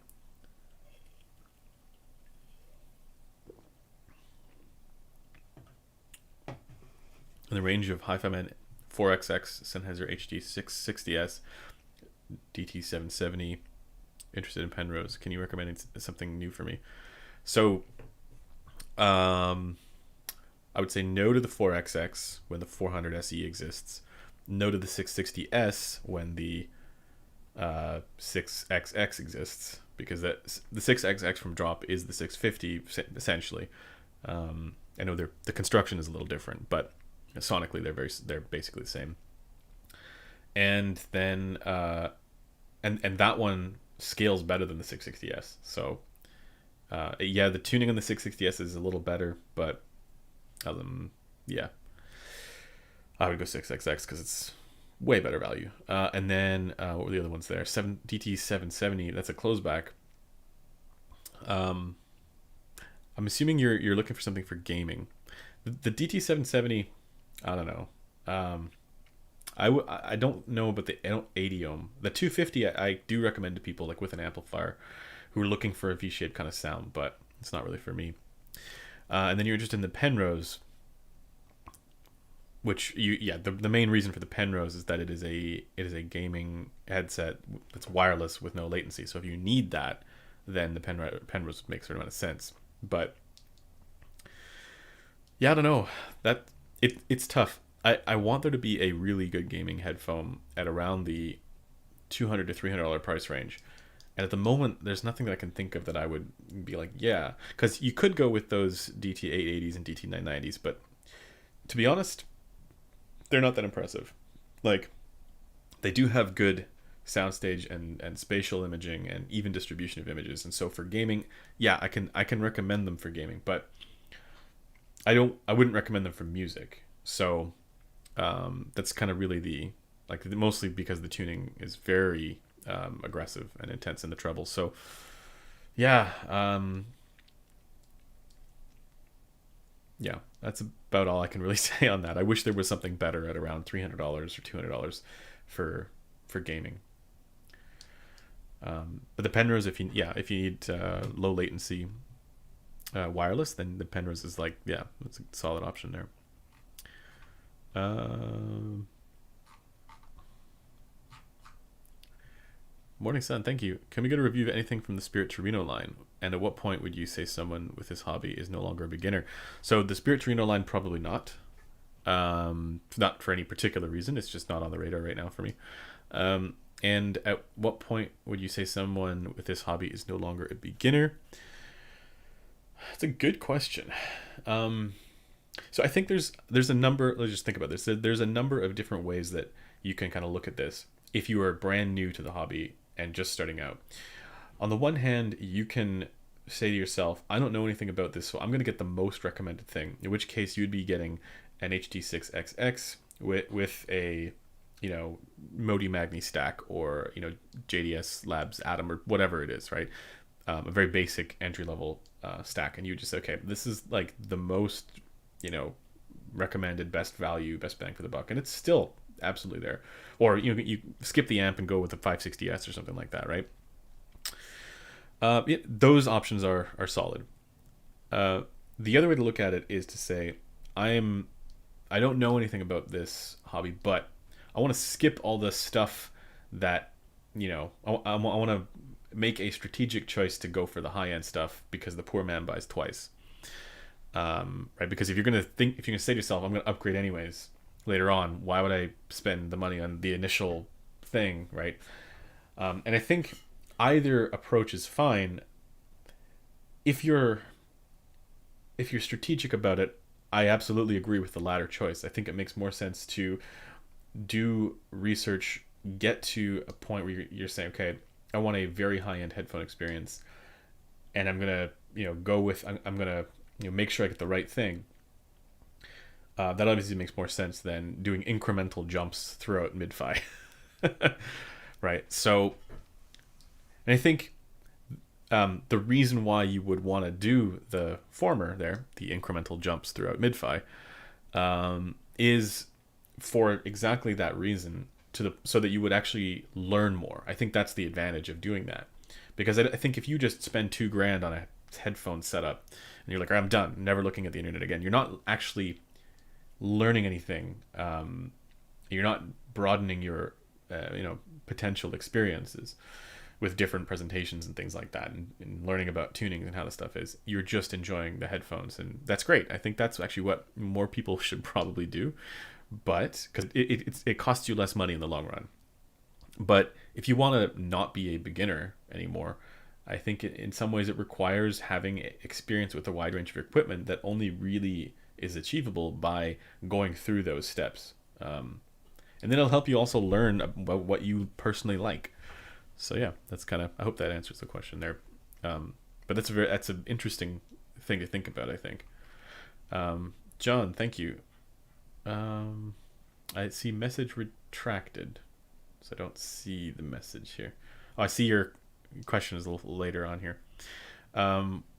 In the range of Hi-Fi Man 4XX Sennheiser HD660S DT770, interested in Penrose. Can you recommend something new for me? So I would say no to the 4XX when the 400 SE exists. No to the 660S when the 6XX exists, because the 6XX from Drop is the 650 essentially. I know the construction is a little different, but sonically they're basically the same. And then and that one scales better than the 660S. So yeah, the tuning on the 660S is a little better, but yeah, I would go 6XX because it's way better value. And then what were the other ones there? DT770. That's a closeback. I'm assuming you're looking for something for gaming. The DT770, I don't know. I don't know about the 80 ohm. The 250 I do recommend to people like with an amplifier who are looking for a V-shaped kind of sound, but it's not really for me. And then you're interested in the Penrose, which the main reason for the Penrose is that it is a gaming headset that's wireless with no latency. So if you need that, then the Penrose makes a certain amount of sense. But yeah, I don't know. It's tough. I want there to be a really good gaming headphone at around the $200 to $300 price range. And at the moment, there's nothing that I can think of that I would be like, yeah. Because you could go with those DT880s and DT990s, but to be honest, they're not that impressive. Like, they do have good soundstage and spatial imaging and even distribution of images. And so for gaming, yeah, I can recommend them for gaming, but I wouldn't recommend them for music. So that's kind of really mostly because the tuning is very aggressive and intense in the treble. So yeah, yeah, that's about all I can really say on that. I wish there was something better at around $300 or $200 for gaming. But the Penrose, if you need low latency wireless, then the Penrose is it's a solid option there. Morning Sun, thank you. Can we get a review of anything from the Spirit Torino line? And at what point would you say someone with this hobby is no longer a beginner? So the Spirit Torino line, probably not. Not for any particular reason. It's just not on the radar right now for me. And at what point would you say someone with this hobby is no longer a beginner? That's a good question. So I think there's a number. Let's just think about this. There's a number of different ways that you can kind of look at this. If you are brand new to the hobby and just starting out, on the one hand, you can say to yourself, I don't know anything about this, so I'm going to get the most recommended thing, in which case you'd be getting an HD6XX with a, Modi Magni stack, or, JDS Labs Atom, or whatever it is, right? A very basic entry level stack. And you just say, okay, this is like the most, recommended, best value, best bang for the buck. And it's still absolutely there. Or, you skip the amp and go with the 560S or something like that, right? Those options are solid. The other way to look at it is to say, I don't know anything about this hobby, but I want to skip all the stuff that, I want to make a strategic choice to go for the high end stuff because the poor man buys twice. Right? Because if you're going to say to yourself, I'm going to upgrade anyways later on, why would I spend the money on the initial thing, right? And I think either approach is fine. If you're strategic about it, I absolutely agree with the latter choice. I think it makes more sense to do research, get to a point where you're saying, okay, I want a very high-end headphone experience, and I'm gonna I'm gonna make sure I get the right thing. That obviously makes more sense than doing incremental jumps throughout mid-fi. Right? So, and I think the reason why you would want to do the former there, the incremental jumps throughout mid-fi, is for exactly that reason, so that you would actually learn more. I think that's the advantage of doing that, because I think if you just spend $2,000 on a headphone setup and you're like, I'm done, never looking at the internet again, you're not actually learning anything. You're not broadening your potential experiences with different presentations and things like that, and learning about tuning and how the stuff is. You're just enjoying the headphones, and that's great. I think that's actually what more people should probably do, but because it costs you less money in the long run. But if you want to not be a beginner anymore, I think in some ways it requires having experience with a wide range of equipment that only really is achievable by going through those steps. And then it'll help you also learn about what you personally like. So yeah, that's kind of, I hope that answers the question there. But that's an interesting thing to think about, I think. John, thank you. I see message retracted, so I don't see the message here. Oh, I see your question is a little later on here.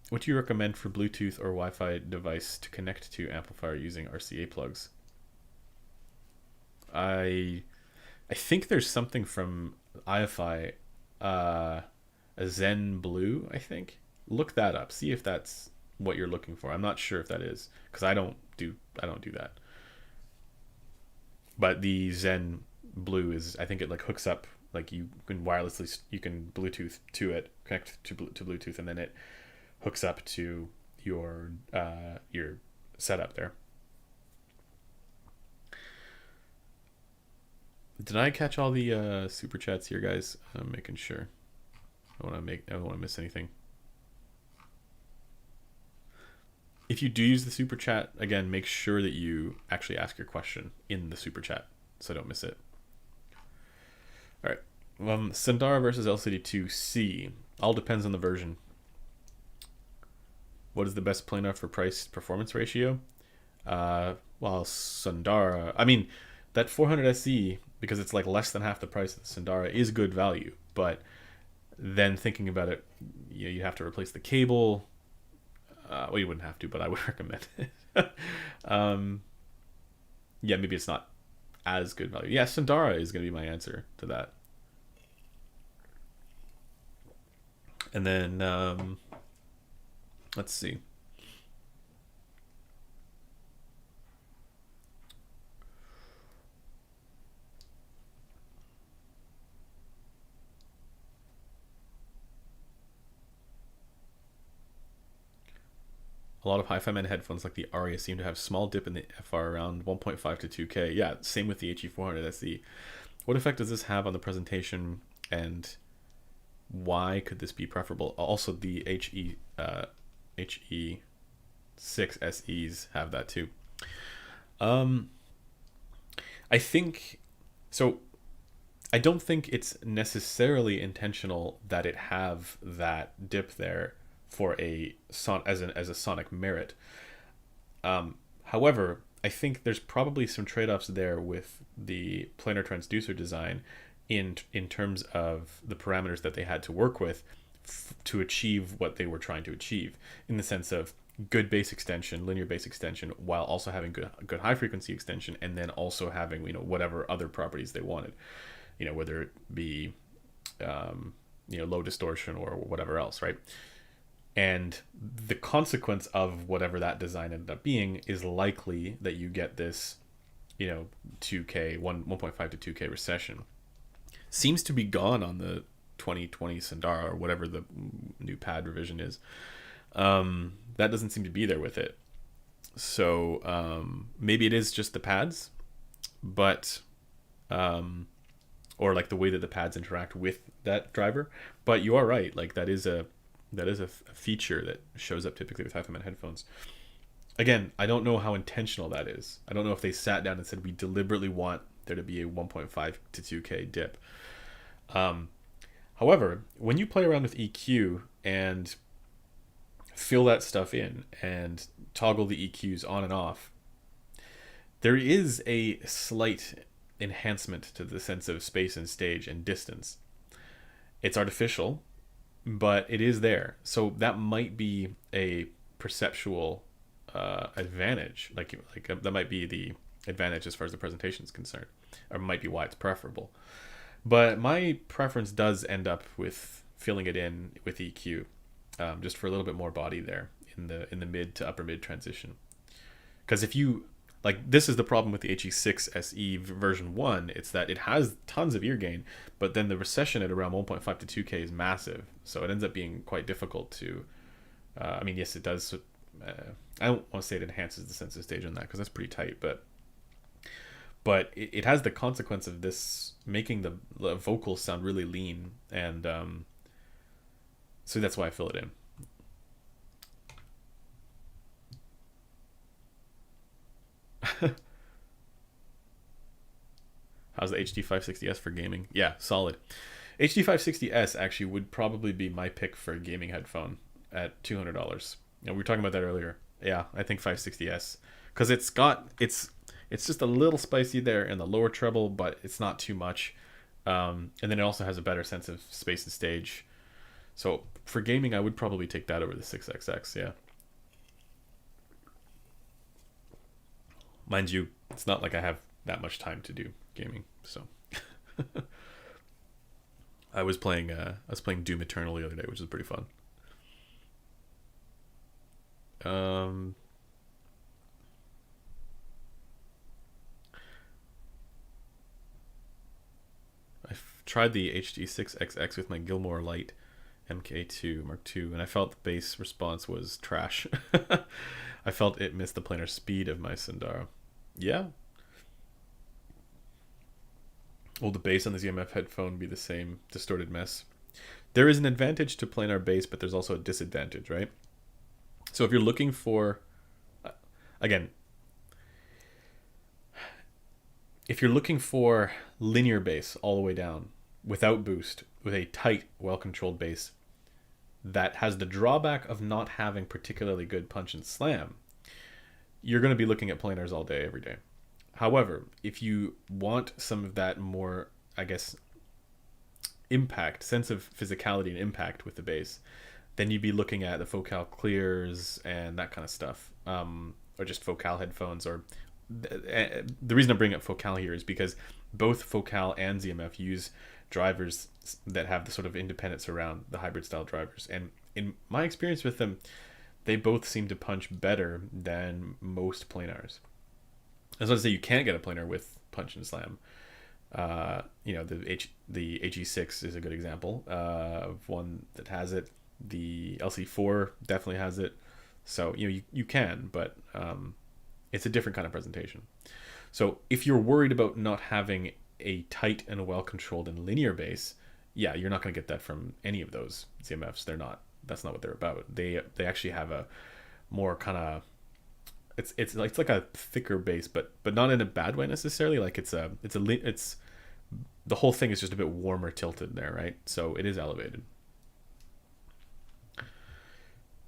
What do you recommend for Bluetooth or Wi-Fi device to connect to amplifier using RCA plugs? I think there's something from IFI, a Zen Blue, I think. Look that up. See if that's what you're looking for. I'm not sure if that is, because I don't do that. But the Zen Blue is, I think it like hooks up, like you can wirelessly, you can Bluetooth to it, connect to Bluetooth, and then it hooks up to your setup there. Did I catch all the super chats here, guys? I'm making sure. I don't want to miss anything. If you do use the super chat, again, make sure that you actually ask your question in the super chat, so don't miss it. All right. Sandara versus LCD2C. All depends on the version. What is the best planar for price performance ratio? Well, Sandara, I mean, that 400 SE, because it's like less than half the price of the Sandara, is good value. But then thinking about it, you have to replace the cable. Well, you wouldn't have to, but I would recommend it. Yeah, maybe it's not as good value. Yeah, Sandara is going to be my answer to that. And then, let's see. A lot of hi-fi men headphones like the Aria seem to have small dip in the FR around 1.5 to 2K. Yeah, same with the HE400 SE. what effect does this have on the presentation, and why could this be preferable? Also, the He6 SEs have that too. I think so. I don't think it's necessarily intentional that it have that dip there for as a sonic merit. However, I think there's probably some trade-offs there with the planar transducer design in terms of the parameters that they had to work with to achieve what they were trying to achieve, in the sense of good bass extension, linear bass extension, while also having good high frequency extension, and then also having whatever other properties they wanted, whether it be low distortion or whatever else, right? And the consequence of whatever that design ended up being is likely that you get this 2K 1.5 to 2K recession. Seems to be gone on the 2020 Sandara, or whatever the new pad revision is. That doesn't seem to be there with it. So maybe it is just the pads, but or like the way that the pads interact with that driver. But you are right, like that is a feature that shows up typically with Headphone headphones. Again, I don't know how intentional that is. I don't know if they sat down and said, we deliberately want there to be a 1.5 to 2K dip. However, when you play around with EQ and fill that stuff in and toggle the EQs on and off, there is a slight enhancement to the sense of space and stage and distance. It's artificial, but it is there. So that might be a perceptual advantage. Like that might be the advantage as far as the presentation is concerned, or might be why it's preferable. But my preference does end up with filling it in with EQ, just for a little bit more body there in the mid to upper mid transition. Because if you this is the problem with the He6 SE version 1. It's that it has tons of ear gain, but then the recession at around 1.5 to 2K is massive. So it ends up being quite difficult to... I mean, yes, it does... I don't want to say it enhances the sense of stage on that, because that's pretty tight, but it has the consequence of this making the vocals sound really lean, and so that's why I fill it in. How's the HD560S for gaming? Yeah, solid. HD560S actually would probably be my pick for a gaming headphone at $200. We were talking about that earlier. Yeah, I think 560S, because it's just a little spicy there in the lower treble, but it's not too much. And then it also has a better sense of space and stage. So for gaming, I would probably take that over the 6XX. Yeah. Mind you, it's not like I have that much time to do gaming, so I was playing Doom Eternal the other day, which was pretty fun. I've tried the HD6XX with my Gilmore Light MK2 Mark II, and I felt the bass response was trash. I felt it missed the planar speed of my Sandara. Yeah. Will the bass on the ZMF headphone be the same distorted mess? There is an advantage to planar bass, but there's also a disadvantage, right? So if you're looking for, again, if you're looking for linear bass all the way down without boost, with a tight, well-controlled bass that has the drawback of not having particularly good punch and slam, you're going to be looking at planars all day, every day. However, if you want some of that more, I guess, impact, sense of physicality and impact with the bass, then you'd be looking at the Focal clears and that kind of stuff, or just Focal headphones. Or the reason I'm bringing up Focal here is because both Focal and ZMF use drivers that have the sort of independence around the hybrid style drivers, and in my experience with them, they both seem to punch better than most planars. That's not to say you can't get a planar with punch and slam. The HE6 is a good example of one that has it. The LC4 definitely has it. So you can, but it's a different kind of presentation. So if you're worried about not having a tight and well controlled and linear bass, yeah, you're not going to get that from any of those ZMFs. They're not. That's not what they're about. They actually have a more kind of, it's like a thicker bass, but not in a bad way necessarily. Like it's the whole thing is just a bit warmer tilted there, right? So it is elevated.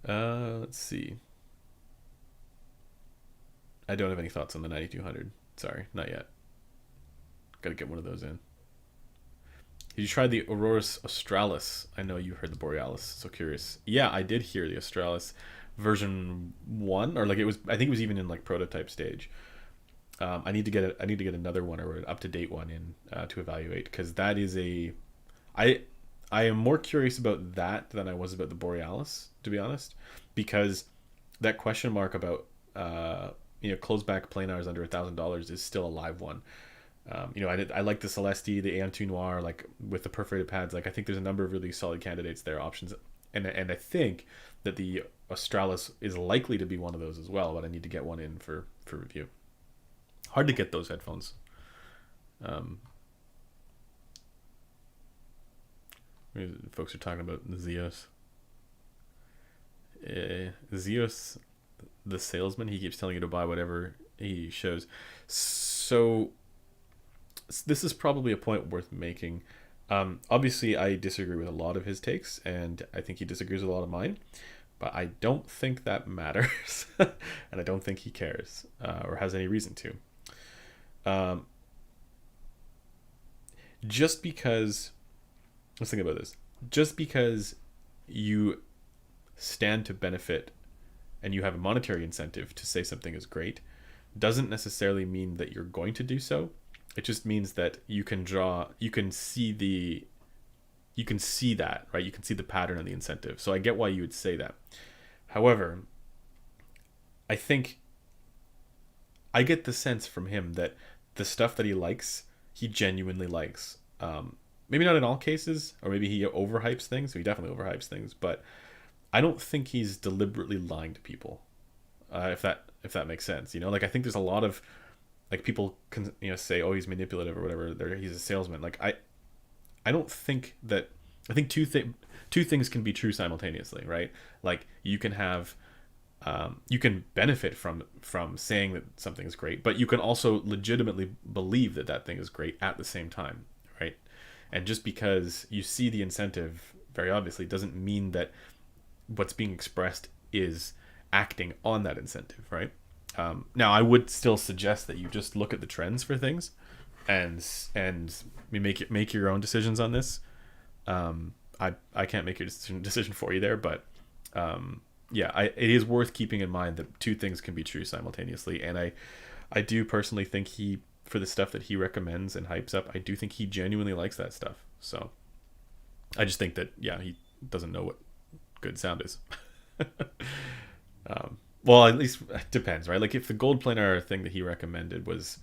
Let's see. I don't have any thoughts on the 9200. Sorry, not yet. Got to get one of those in. Did you try the Aurorus Australis? I know you heard the Borealis. So curious. Yeah, I did hear the Australis version 1, or like it was. I think it was even in like prototype stage. I need to get I need to get another one or an up to date one in to evaluate, because that is a. I I am more curious about that than I was about the Borealis, to be honest, because that question mark about closed back planars under $1,000 is still a live one. I like the Celesti, the AM2 Noir, like with the perforated pads. Like I think there's a number of really solid candidates there, options, and I think that the Australis is likely to be one of those as well. But I need to get one in for review. Hard to get those headphones. Folks are talking about Zeus. Zeus, the salesman, he keeps telling you to buy whatever he shows. So this is probably a point worth making. Obviously, I disagree with a lot of his takes, and I think he disagrees with a lot of mine. But I don't think that matters, and I don't think he cares or has any reason to. Just because, let's think about this. Just because you stand to benefit and you have a monetary incentive to say something is great doesn't necessarily mean that you're going to do so. It just means that you can see that, right? You can see the pattern and the incentive. So I get why you would say that. However, I think I get the sense from him that the stuff that he likes, he genuinely likes. Maybe not in all cases, or maybe he overhypes things. So he definitely overhypes things, but I don't think he's deliberately lying to people. If that makes sense, like I think there's a lot of like people can say, oh, he's manipulative or whatever. He's a salesman. Like I don't think that. I think two things can be true simultaneously, right? Like you can have. You can benefit from saying that something is great, but you can also legitimately believe that that thing is great at the same time, right? And just because you see the incentive very obviously doesn't mean that what's being expressed is acting on that incentive, right? Now, I would still suggest that you just look at the trends for things, and make your own decisions on this. I can't make your decision for you there, but it is worth keeping in mind that two things can be true simultaneously, and I do personally think for the stuff that he recommends and hypes up, I do think he genuinely likes that stuff. So I just think that he doesn't know what good sound is. Well, at least it depends, right? Like if the gold planar thing that he recommended was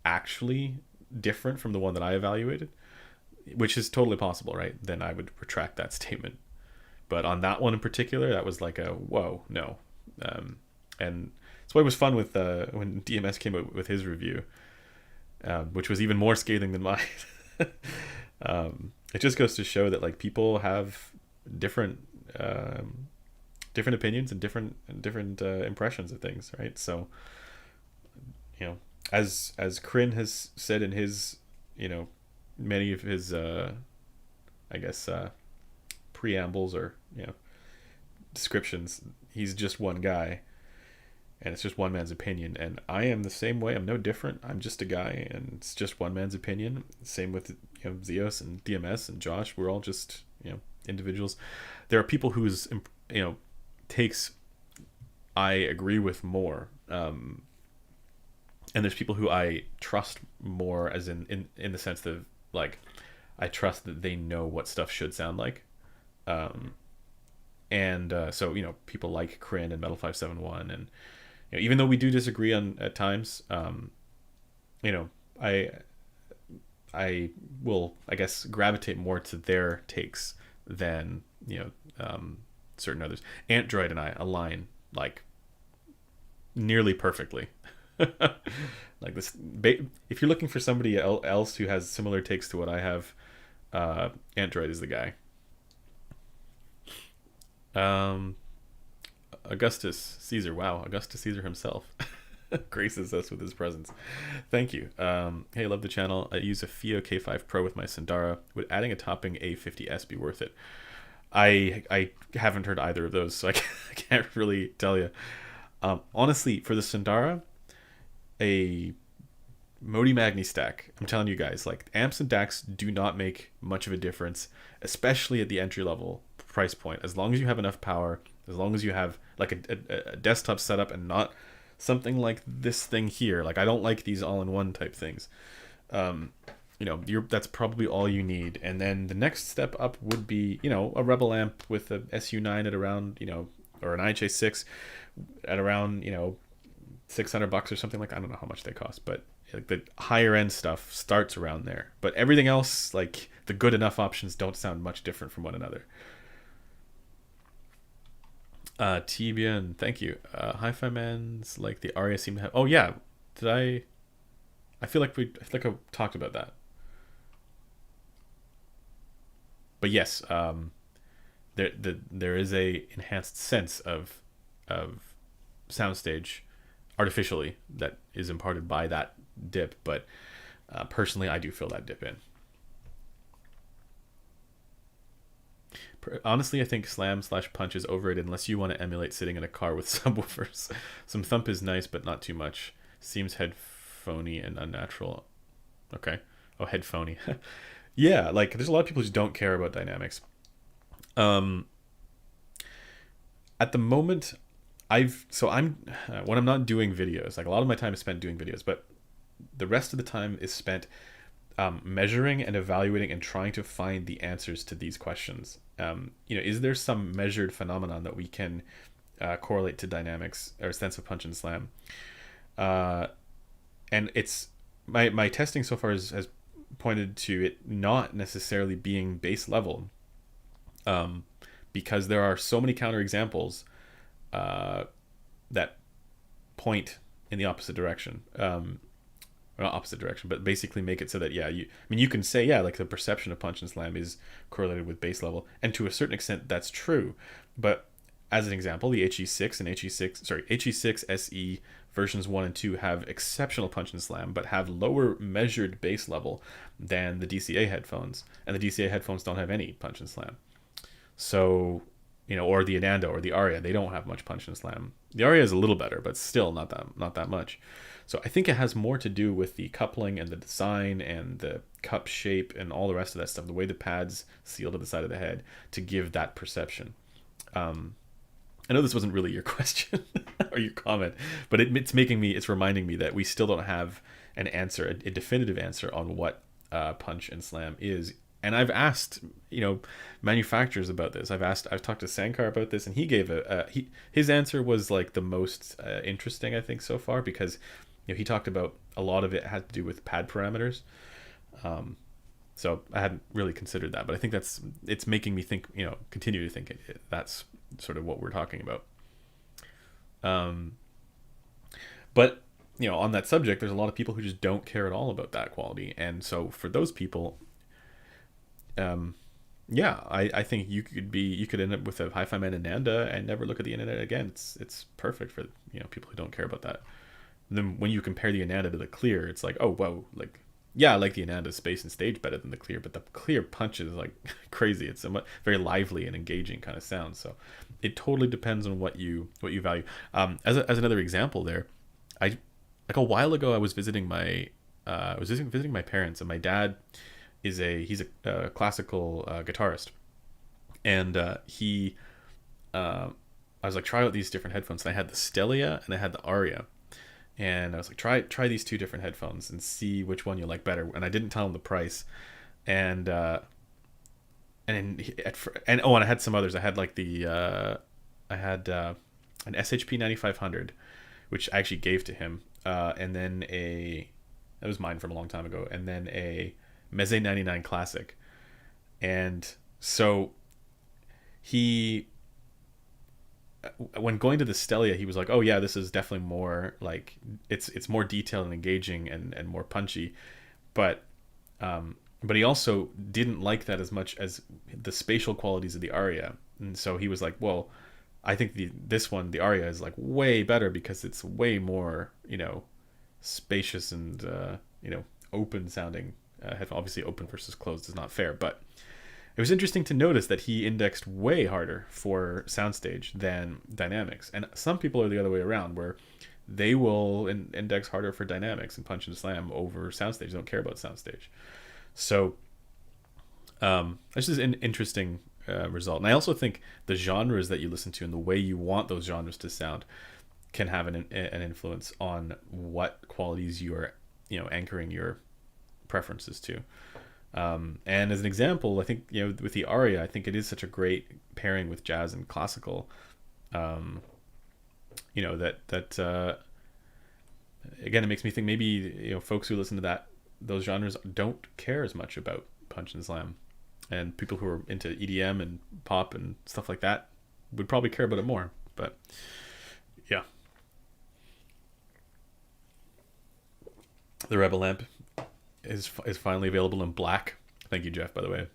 actually different from the one that I evaluated, which is totally possible, right? Then I would retract that statement. But on that one in particular, that was like a whoa, no. And that's why it was fun with when DMS came out with his review, which was even more scathing than mine. It just goes to show that like people have different opinions and different impressions of things, right? So as Kryn has said in his many of his preambles or descriptions, he's just one guy and it's just one man's opinion, and I am the same way. I'm no different. I'm just a guy and it's just one man's opinion. Same with Zeus and DMS and Josh. We're all just individuals. There are people whose takes I agree with more, and there's people who I trust more, as in the sense that like I trust that they know what stuff should sound like. So people like Kryn and Metal 571, and even though we do disagree at times, I will, I guess, gravitate more to their takes than certain others. Android and I align like nearly perfectly. Like this, if you're looking for somebody else who has similar takes to what I have, Android is the guy. Um, Augustus Caesar. Wow, Augustus Caesar himself graces us with his presence. Thank you. Hey, love the channel. I use a FIO K5 Pro with my Sundara. Would adding a topping A50S be worth it? I haven't heard either of those, so I can't really tell you. Honestly, for the Sundara, a Modi Magni stack, I'm telling you guys, like amps and DACs do not make much of a difference, especially at the entry level price point. As long as you have enough power, as long as you have like a desktop setup and not something like this thing here. Like I don't like these all-in-one type things. That's probably all you need. And then the next step up would be, a Rebel amp with a SU9 at around, or an IHA6 at around, $600 or something like. I don't know how much they cost, but like the higher end stuff starts around there. But everything else, like the good enough options, don't sound much different from one another. Tibian, thank you. Hi-Fi Man's like the Aria seem to have. Oh yeah, did I feel like I talked about that. But yes, there is a enhanced sense of soundstage artificially that is imparted by that dip. But personally, I do feel that dip in. Honestly, I think slam/punch is overrated unless you want to emulate sitting in a car with subwoofers. Some thump is nice, but not too much. Seems headphoney and unnatural. Okay. Oh, headphoney. Yeah, like there's a lot of people who don't care about dynamics. At the moment, I'm when I'm not doing videos, like a lot of my time is spent doing videos, but the rest of the time is spent measuring and evaluating and trying to find the answers to these questions. Is there some measured phenomenon that we can correlate to dynamics or sense of punch and slam? And it's my testing so far has pointed to it not necessarily being base level, because there are so many counterexamples that point in the opposite direction. Not opposite direction, but basically make it so that you can say like the perception of punch and slam is correlated with base level, and to a certain extent that's true. But as an example, the He6 SE versions 1 and 2 have exceptional punch and slam, but have lower measured base level than the DCA headphones, and the DCA headphones don't have any punch and slam. So, or the Ananda or the Aria, they don't have much punch and slam. The Aria is a little better, but still not that much. So I think it has more to do with the coupling and the design and the cup shape and all the rest of that stuff, the way the pads seal to the side of the head to give that perception. I know this wasn't really your question or your comment, but it's reminding me that we still don't have an answer, a definitive answer on what punch and slam is. And I've asked, manufacturers about this. I've talked to Sankar about this, and he gave his answer was like the most interesting, I think, so far, because he talked about a lot of it had to do with pad parameters. So I hadn't really considered that, but I think it's making me think, continue to think that's sort of what we're talking about. But on that subject, there's a lot of people who just don't care at all about that quality, and so for those people, I think you could end up with a Hi-Fi Man Ananda and never look at the internet again. It's perfect for people who don't care about that. And then when you compare the Ananda to the Clear, it's like, oh whoa, like I like the Ananda space and stage better than the Clear, but the Clear punches like crazy. It's a very lively and engaging kind of sound. So it totally depends on what you value. As another example, there, like a while ago, I was visiting my parents, and my dad he's a classical guitarist, and I was like, try out these different headphones. And I had the Stelia and I had the Aria, and I was like, try these two different headphones and see which one you like better. And I didn't tell him the price, and I had some others. I had like an SHP 9500, which I actually gave to him, and then that was mine from a long time ago, and then a Meze 99 Classic. And so he when going to the Stelia, he was like, "Oh yeah, this is definitely more like it's more detailed and engaging and more punchy," but but he also didn't like that as much as the spatial qualities of the Aria, and so he was like, "Well, I think this one, the Aria, is like way better because it's way more spacious and open sounding." Headphone. Obviously, open versus closed is not fair, but it was interesting to notice that he indexed way harder for soundstage than dynamics. And some people are the other way around, where they will index harder for dynamics and punch and slam over soundstage. They don't care about soundstage. So this is an interesting result. And I also think the genres that you listen to and the way you want those genres to sound can have an influence on what qualities you are anchoring your preferences to. And as an example, I think with the Aria, I think it is such a great pairing with jazz and classical. That again, it makes me think maybe folks who listen to those genres don't care as much about punch and slam, and people who are into EDM and pop and stuff like that would probably care about it more. But yeah, the Rebel amp is finally available in black. Thank you, Jeff, by the way.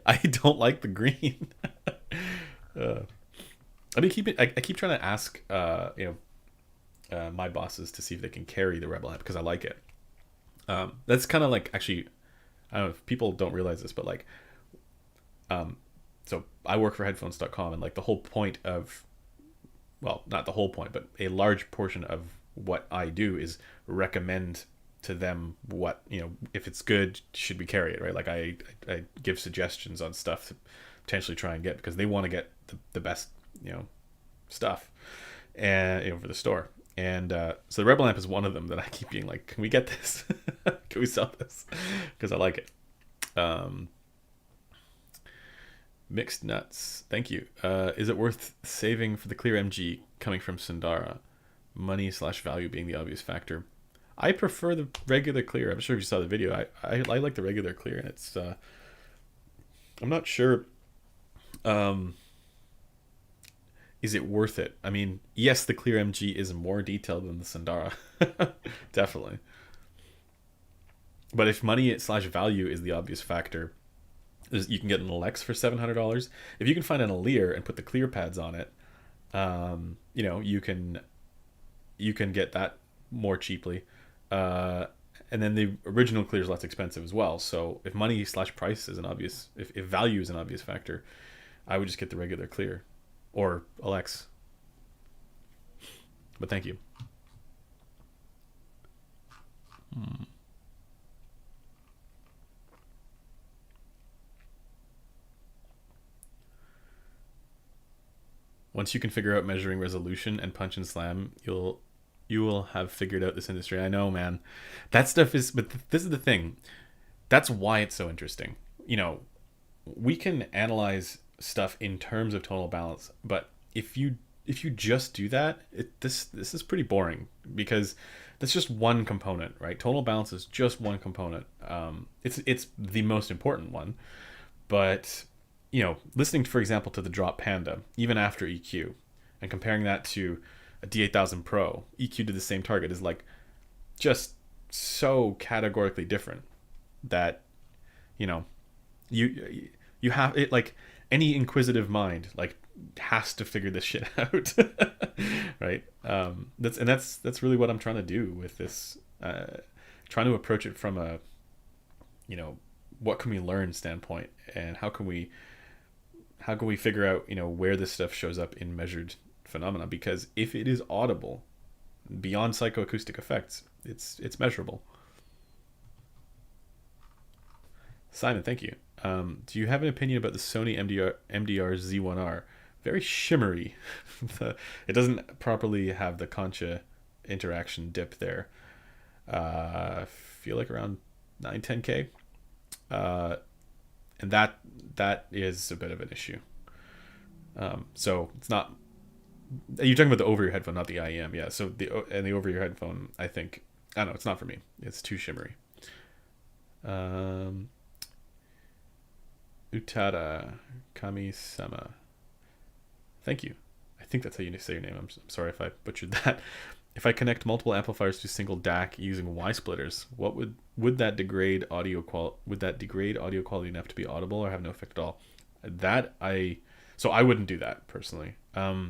I don't like the green. I keep trying to ask my bosses to see if they can carry the Rebel amp because I like it. That's kind of like, actually, I don't know if people don't realize this, but like so I work for Headphones.com, and like the whole point of, well, not the whole point, but a large portion of what I do is recommend to them what if it's good, should we carry it, right? Like I give suggestions on stuff to potentially try and get, because they want to get the best stuff and for the store. And so the Rebel amp is one of them that I keep being like, can we get this? Can we sell this? Because I like it. Mixed nuts, thank you. Is it worth saving for the clear MG coming from Sundara? Money/value being the obvious factor. I prefer the regular clear. I'm sure if you saw the video, I like the regular clear, and it's I'm not sure is it worth it. I mean, yes, the clear MG is more detailed than the Sundara. Definitely. But if money/value is the obvious factor, you can get an Alex for $700. If you can find an Alere and put the clear pads on it, you can get that more cheaply. And then the original clear is less expensive as well. So if money/price is an obvious, if value is an obvious factor, I would just get the regular clear or Alex. But thank you. Once you can figure out measuring resolution and punch and slam, you will have figured out this industry. I know, man. That stuff is, but this is the thing. That's why it's so interesting. We can analyze stuff in terms of tonal balance, but if you just do that, this is pretty boring, because that's just one component, right? Tonal balance is just one component. It's the most important one, but listening, for example, to the Drop Panda, even after EQ, and comparing that to a D8000 Pro, EQ to the same target, is like just so categorically different that you have it, like any inquisitive mind like has to figure this shit out. Right? That's really what I'm trying to do with this, trying to approach it from a what can we learn standpoint, and how can we figure out where this stuff shows up in measured phenomena, because if it is audible beyond psychoacoustic effects, it's measurable. Simon, thank you. Do you have an opinion about the Sony MDR Z1R? Very shimmery. It doesn't properly have the concha interaction dip there. I feel like around 9-10K. And that is a bit of an issue. So it's not. You're talking about the over-ear headphone, not the IEM. Yeah. So the over-ear headphone, I think, I don't know. It's not for me. It's too shimmery. Utada Kami-sama. Thank you. I think that's how you say your name. I'm sorry if I butchered that. If I connect multiple amplifiers to a single DAC using Y splitters, what would that degrade audio quality enough to be audible or have no effect at all? So I wouldn't do that personally. I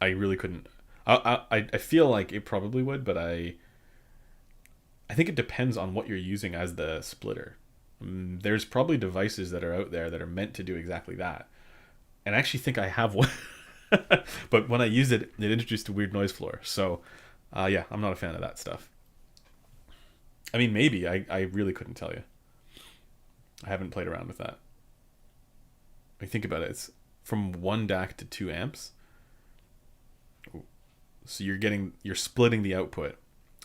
really couldn't. I feel like it probably would, but I think it depends on what you're using as the splitter. There's probably devices that are out there that are meant to do exactly that, and I actually think I have one. But when I used it, it introduced a weird noise floor. So, yeah, I'm not a fan of that stuff. I mean, maybe. I really couldn't tell you. I haven't played around with that. I mean, think about it. It's from 1 DAC to 2 amps. So you're splitting the output.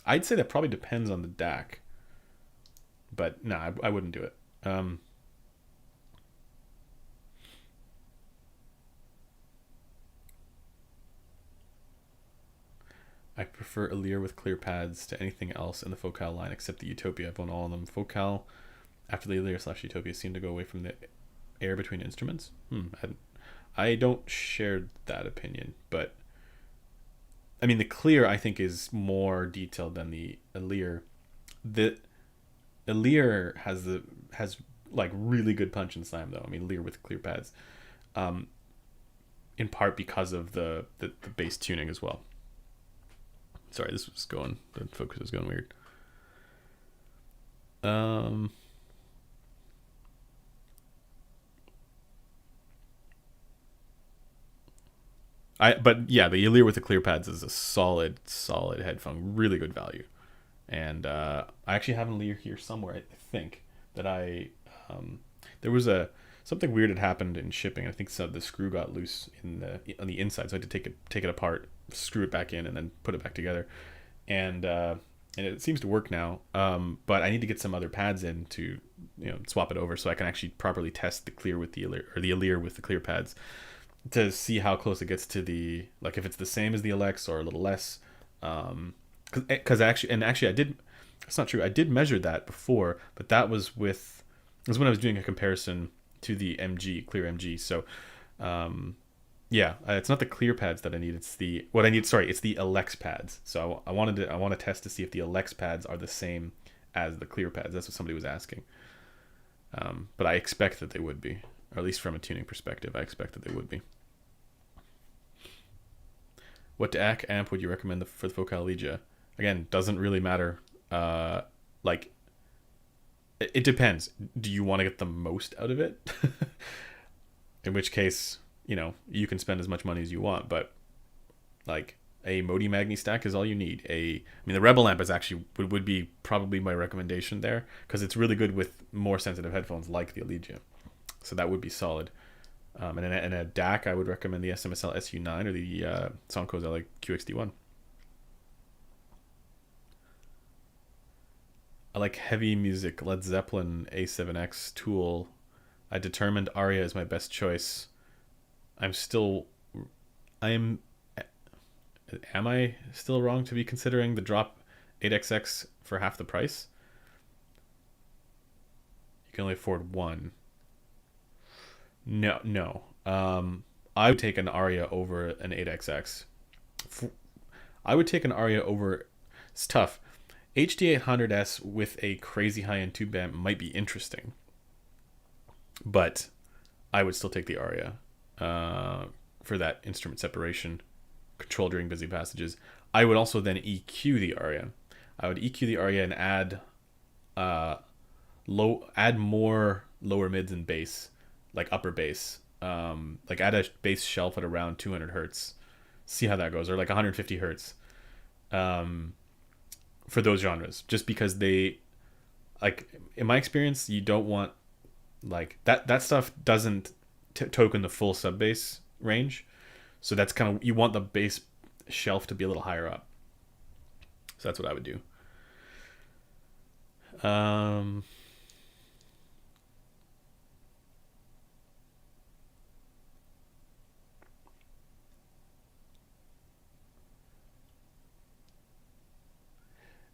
I'd say that probably depends on the DAC. But no, I wouldn't do it. I prefer a Lear with clear pads to anything else in the Focal line except the Utopia. I've owned all of them. Focal, after the Lear / Utopia, seem to go away from the air between instruments. I don't share that opinion, but I mean the clear I think is more detailed than the Lear. The Lear has like really good punch and slam though. I mean Lear with clear pads, in part because of the bass tuning as well. Sorry, the focus is going weird. But yeah, the Lear with the clear pads is a solid headphone, really good value. And I actually have a Lear here somewhere. I think that there was something weird had happened in shipping. I think the screw got loose on the inside, so I had to take it apart, screw it back in, and then put it back together. And it seems to work now. But I need to get some other pads in to swap it over so I can actually properly test the clear with the Lear, or the Lear with the clear pads, to see how close it gets to the, like, if it's the same as the LX or a little less. Because actually I did. It's not true. I did measure that before, but that was when I was doing a comparison to the clear MG. So, yeah, it's not the clear pads that I need. It's the LX pads. So I want to test to see if the LX pads are the same as the clear pads. That's what somebody was asking. But I expect that they would be, or at least from a tuning perspective, I expect that they would be. What DAC amp would you recommend for the Focal Legia? Again, doesn't really matter. Like, it depends. Do you want to get the most out of it? In which case, you can spend as much money as you want. But like a Modi Magni stack is all you need. The Rebel amp is actually would be probably my recommendation there, because it's really good with more sensitive headphones like the Legia. So that would be solid. And a DAC, I would recommend the SMSL SU9 or the Soundco's LA QXD1. I like heavy music, Led Zeppelin, A7X, Tool. I determined Aria is my best choice. Am I still wrong to be considering the drop 8XX for half the price? You can only afford one. No. I would take an Aria over an 8XX. I would take an Aria over. It's tough. HD800S with a crazy high-end tube amp might be interesting, but I would still take the Aria for that instrument separation, control during busy passages. I would also then EQ the Aria. I would EQ the Aria and add more lower mids and bass, like upper bass, like add a bass shelf at around 200 hertz, see how that goes, or like 150 hertz, for those genres, just because they, like, in my experience, you don't want, like, that stuff doesn't token the full sub bass range, so that's kind of, you want the bass shelf to be a little higher up. So that's what I would do.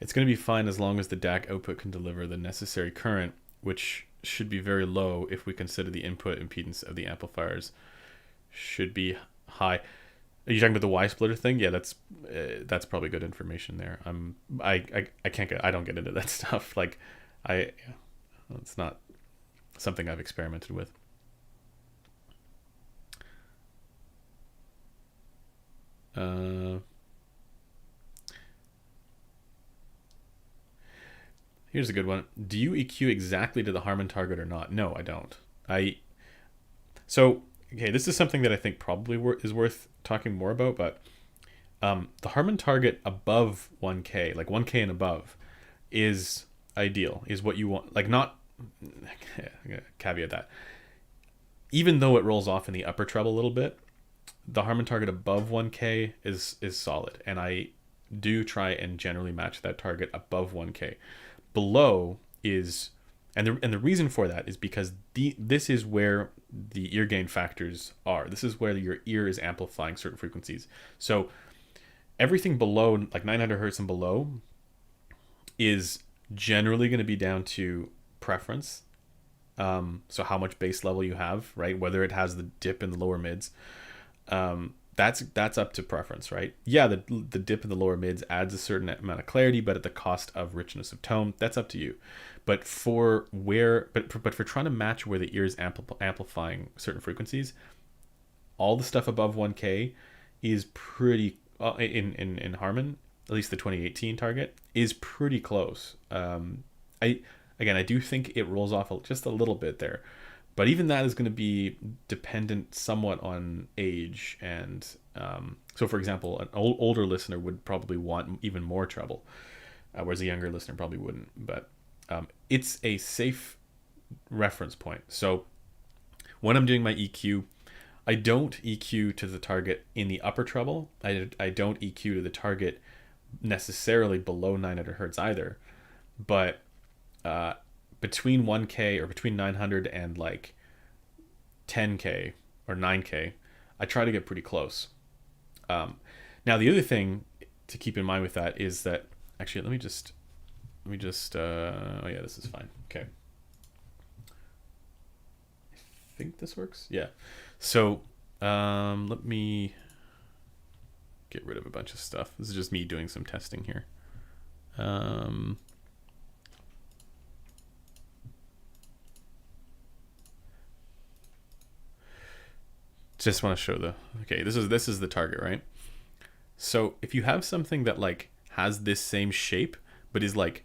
It's going to be fine as long as the DAC output can deliver the necessary current, which should be very low if we consider the input impedance of the amplifiers. should be high. Are you talking about the Y splitter thing? Yeah, that's probably good information there. I can't get, I don't get into that stuff. Like yeah, it's not something I've experimented with. Here's a good one. Do you EQ exactly to the Harman target or not? No, I don't. So okay, this is something that I think probably is worth talking more about, but the Harman target above 1K, like 1K and above, is ideal, is what you want. Like, not, caveat that, even though it rolls off in the upper treble a little bit, the Harman target above 1K is solid, and I do try and generally match that target above 1K. Below is, and the reason for that is because this is where the ear gain factors are. This is where your ear is amplifying certain frequencies. So everything below, like 900 hertz and below, is generally going to be down to preference. So how much bass level you have, right? Whether it has the dip in the lower mids, that's up to preference, right? Yeah, the dip in the lower mids adds a certain amount of clarity, but at the cost of richness of tone. That's up to you. But for trying to match where the ear is amplifying certain frequencies, all the stuff above 1K is pretty in Harman, at least the 2018 target, is pretty close. I do think it rolls off just a little bit there, but even that is going to be dependent somewhat on age. And so, for example, an older listener would probably want even more treble, whereas a younger listener probably wouldn't. But it's a safe reference point. So when I'm doing my EQ, I don't EQ to the target in the upper treble. I don't EQ to the target necessarily below 900 hertz either. But between 1K or between 900 and like 10K or 9K, I try to get pretty close. Now the other thing to keep in mind with that is that, actually, let me just oh yeah, this is fine. Okay, I think this works. Yeah. So let me get rid of a bunch of stuff. This is just me doing some testing here. Just want to show okay, this is the target, right? So if you have something that like has this same shape but is like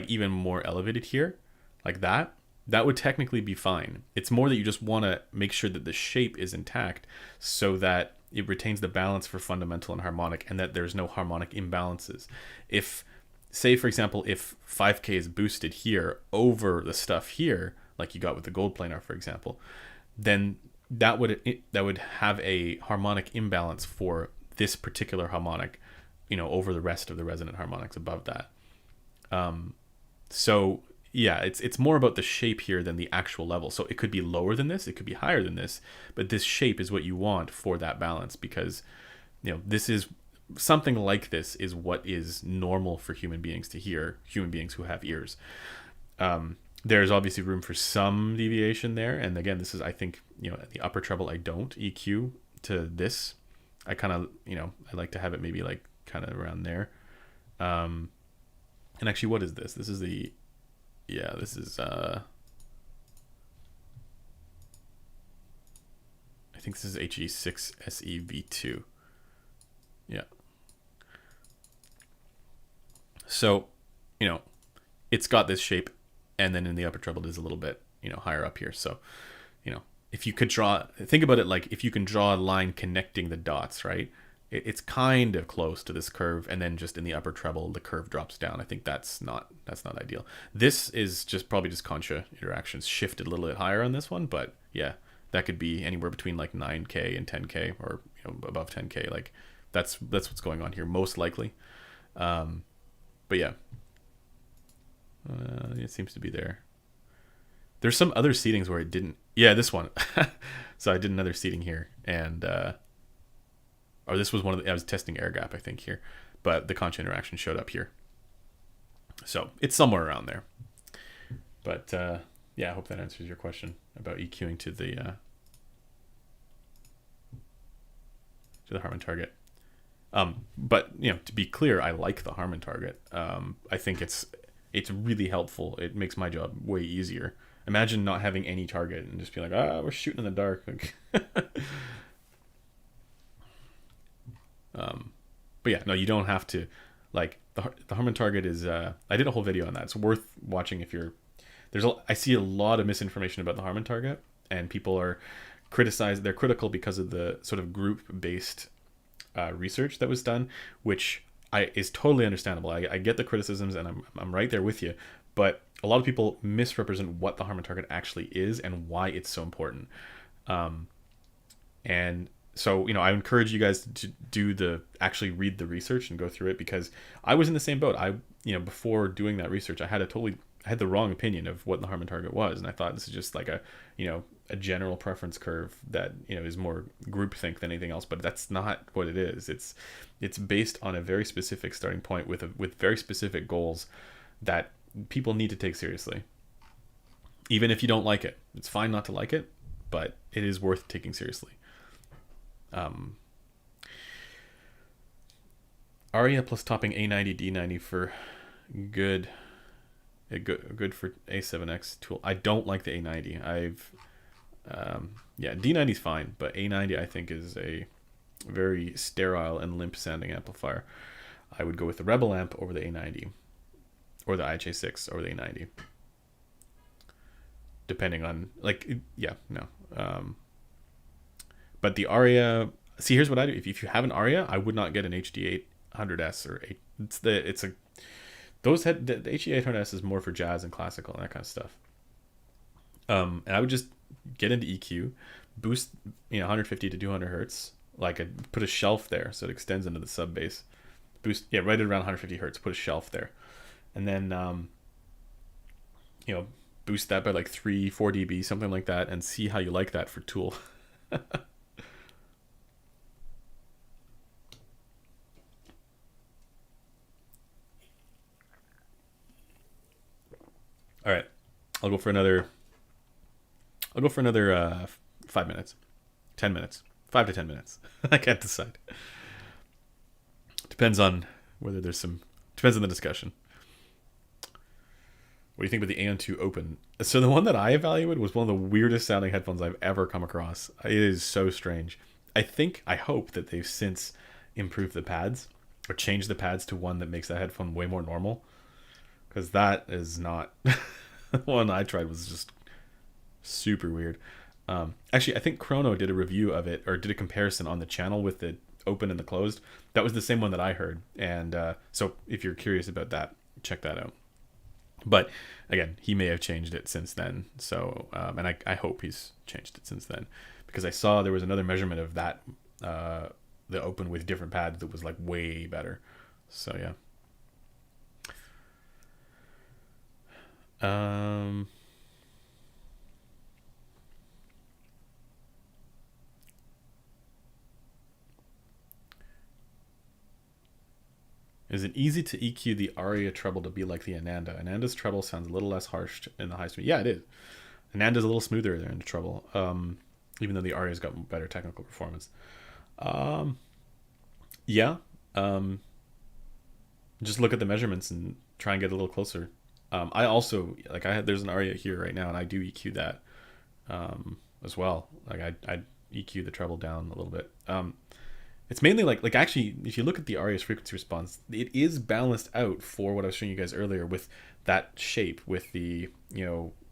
even more elevated here, like that would technically be fine. It's more that you just want to make sure that the shape is intact so that it retains the balance for fundamental and harmonic, and that there's no harmonic imbalances. If, say for example, if 5K is boosted here over the stuff here, like you got with the gold planar, for example, then that would have a harmonic imbalance for this particular harmonic, over the rest of the resonant harmonics above that. So yeah, it's more about the shape here than the actual level. So it could be lower than this, it could be higher than this, but this shape is what you want for that balance, because this is something like this is what is normal for human beings to hear, human beings who have ears. There's obviously room for some deviation there, and again, this is, I think, at the upper treble I don't EQ to this. I kind of, I like to have it maybe like kind of around there. And actually, what is this? This is the, yeah, this is I think this is He6 SE V2. Yeah. So, it's got this shape, and then in the upper treble it is a little bit, higher up here. So, if you could think about it like if you can draw a line connecting the dots, right? It's kind of close to this curve, and then just in the upper treble the curve drops down. I think that's not ideal. This is probably just concha interactions shifted a little bit higher on this one, but yeah, that could be anywhere between like 9K and 10K, or above 10K. Like that's what's going on here most likely. But yeah, it seems to be there. There's some other seedings where it didn't. Yeah, this one. So I did another seeding here, and or this was I was testing air gap, I think, here, but the concha interaction showed up here. So it's somewhere around there. But yeah, I hope that answers your question about EQing to the the Harman target. But to be clear, I like the Harman target. I think it's really helpful. It makes my job way easier. Imagine not having any target and just be like, we're shooting in the dark. But yeah, no, you don't have to. Like the Harman target is. I did a whole video on that. It's worth watching if you're. I see a lot of misinformation about the Harman target, and people are criticized. They're critical because of the sort of group-based research that was done, which is totally understandable. I get the criticisms, and I'm right there with you. But a lot of people misrepresent what the Harman target actually is and why it's so important. And so, I encourage you guys to actually read the research and go through it, because I was in the same boat. Before doing that research, I had the wrong opinion of what the Harman target was, and I thought this is just like a general preference curve that is more groupthink than anything else. But that's not what it is. It's based on a very specific starting point with very specific goals that people need to take seriously. Even if you don't like it, it's fine not to like it, but it is worth taking seriously. Aria plus topping A90 D90 for good for A7X tool. I don't like the A90. D90 is fine, but A90 I think is a very sterile and limp sounding amplifier. I would go with the Rebel amp over the A90, or the IHA6 over the A90, depending on but the Aria. See, here's what I do. If you have an Aria, I would not get an HD800S or the HD800S is more for jazz and classical and that kind of stuff. And I would just get into EQ, boost 150 to 200 hertz, put a shelf there so it extends into the sub bass. Boost right at around 150 hertz. Put a shelf there, and then boost that by 3-4 dB, something like that, and see how you like that for Tool. All right, I'll go for another 5 minutes, 10 minutes, 5 to 10 minutes. I can't decide. Depends on whether depends on the discussion. What do you think about the AN2 Open? So the one that I evaluated was one of the weirdest sounding headphones I've ever come across. It is so strange. I hope that they've since improved the pads or changed the pads to one that makes that headphone way more normal. Because that is not... The one I tried was just super weird. Actually, I think Chrono did a review of it, or did a comparison on the channel with the open and the closed. That was the same one that I heard. And so if you're curious about that, check that out. But again, he may have changed it since then. So, and I hope he's changed it since then, because I saw there was another measurement of that, the open with different pads, that was way better. So yeah. Is it easy to EQ the Aria treble to be like the Ananda? Ananda's treble sounds a little less harsh in the high speed. Yeah, it is. Ananda's a little smoother there in the treble, even though the Aria's got better technical performance. Just look at the measurements and try and get a little closer. I also there's an Aria here right now, and I do EQ that as well. I EQ the treble down a little bit. It's mainly actually, if you look at the Aria's frequency response, it is balanced out for what I was showing you guys earlier with that shape, with the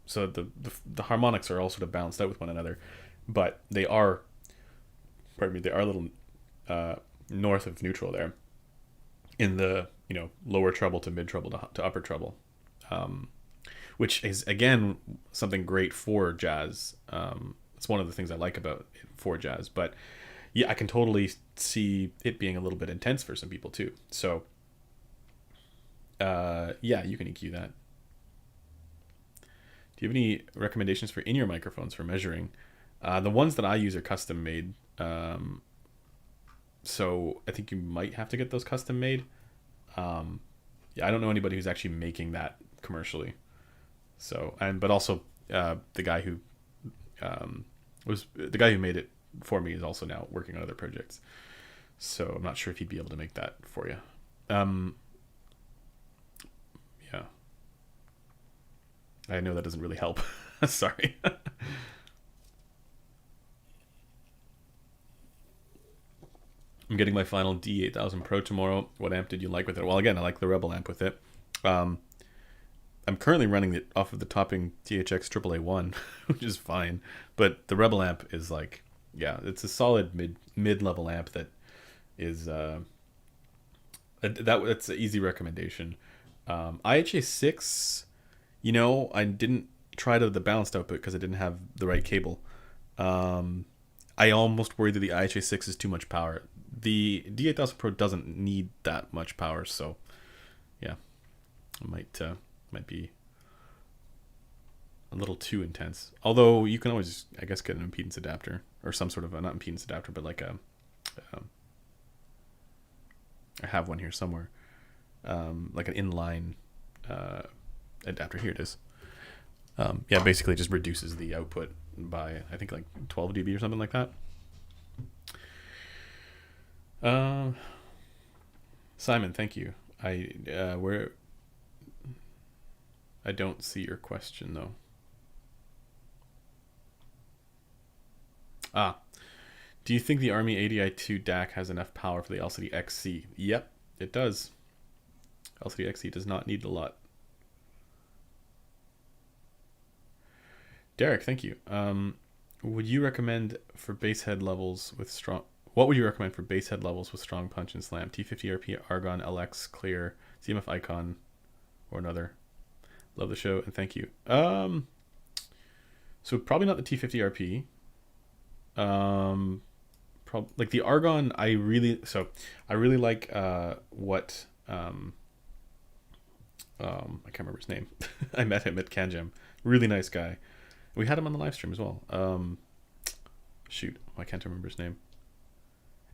so the harmonics are all sort of balanced out with one another, but they are a little north of neutral there in the lower treble to mid treble to upper treble. Which is again something great for jazz. It's one of the things I like about it for jazz. But yeah, I can totally see it being a little bit intense for some people too. So yeah, you can EQ that. Do you have any recommendations for in-ear microphones for measuring? The ones that I use are custom made. So I think you might have to get those custom made. Yeah, I don't know anybody who's actually making that commercially. So, but also the guy who made it for me is also now working on other projects. So I'm not sure if he'd be able to make that for you. Yeah. I know that doesn't really help. Sorry. I'm getting my final D8000 Pro tomorrow. What amp did you like with it? Well, again, I like the Rebel amp with it. I'm currently running it off of the Topping THX AAA1, which is fine. But the Rebel amp is like, yeah, it's a solid mid-level amp that is that's an easy recommendation. IHA6, I didn't try the balanced output because I didn't have the right cable. I almost worry that the IHA6 is too much power. The D8000 Pro doesn't need that much power, so yeah, it might be a little too intense. Although you can always, I guess, get an impedance adapter or some sort of a, not impedance adapter, but like I have one here somewhere, like an inline adapter. Here it is. Yeah, basically just reduces the output by, I think, like 12 dB or something like that. Simon, thank you. I don't see your question though. Do you think the Army ADI2 DAC has enough power for the LCD XC? Yep, it does. LCD XC does not need a lot. Derek, thank you. Would you recommend for bass head levels with strong? What would you recommend for bass head levels with strong punch and slam? T50RP, Argon, LX, Clear, CMF Icon, or another? Love the show and thank you. So probably not the T50RP. Like the Argon, I really like what I can't remember his name. I met him at CanJam. Really nice guy. We had him on the live stream as well. Shoot, I can't remember his name.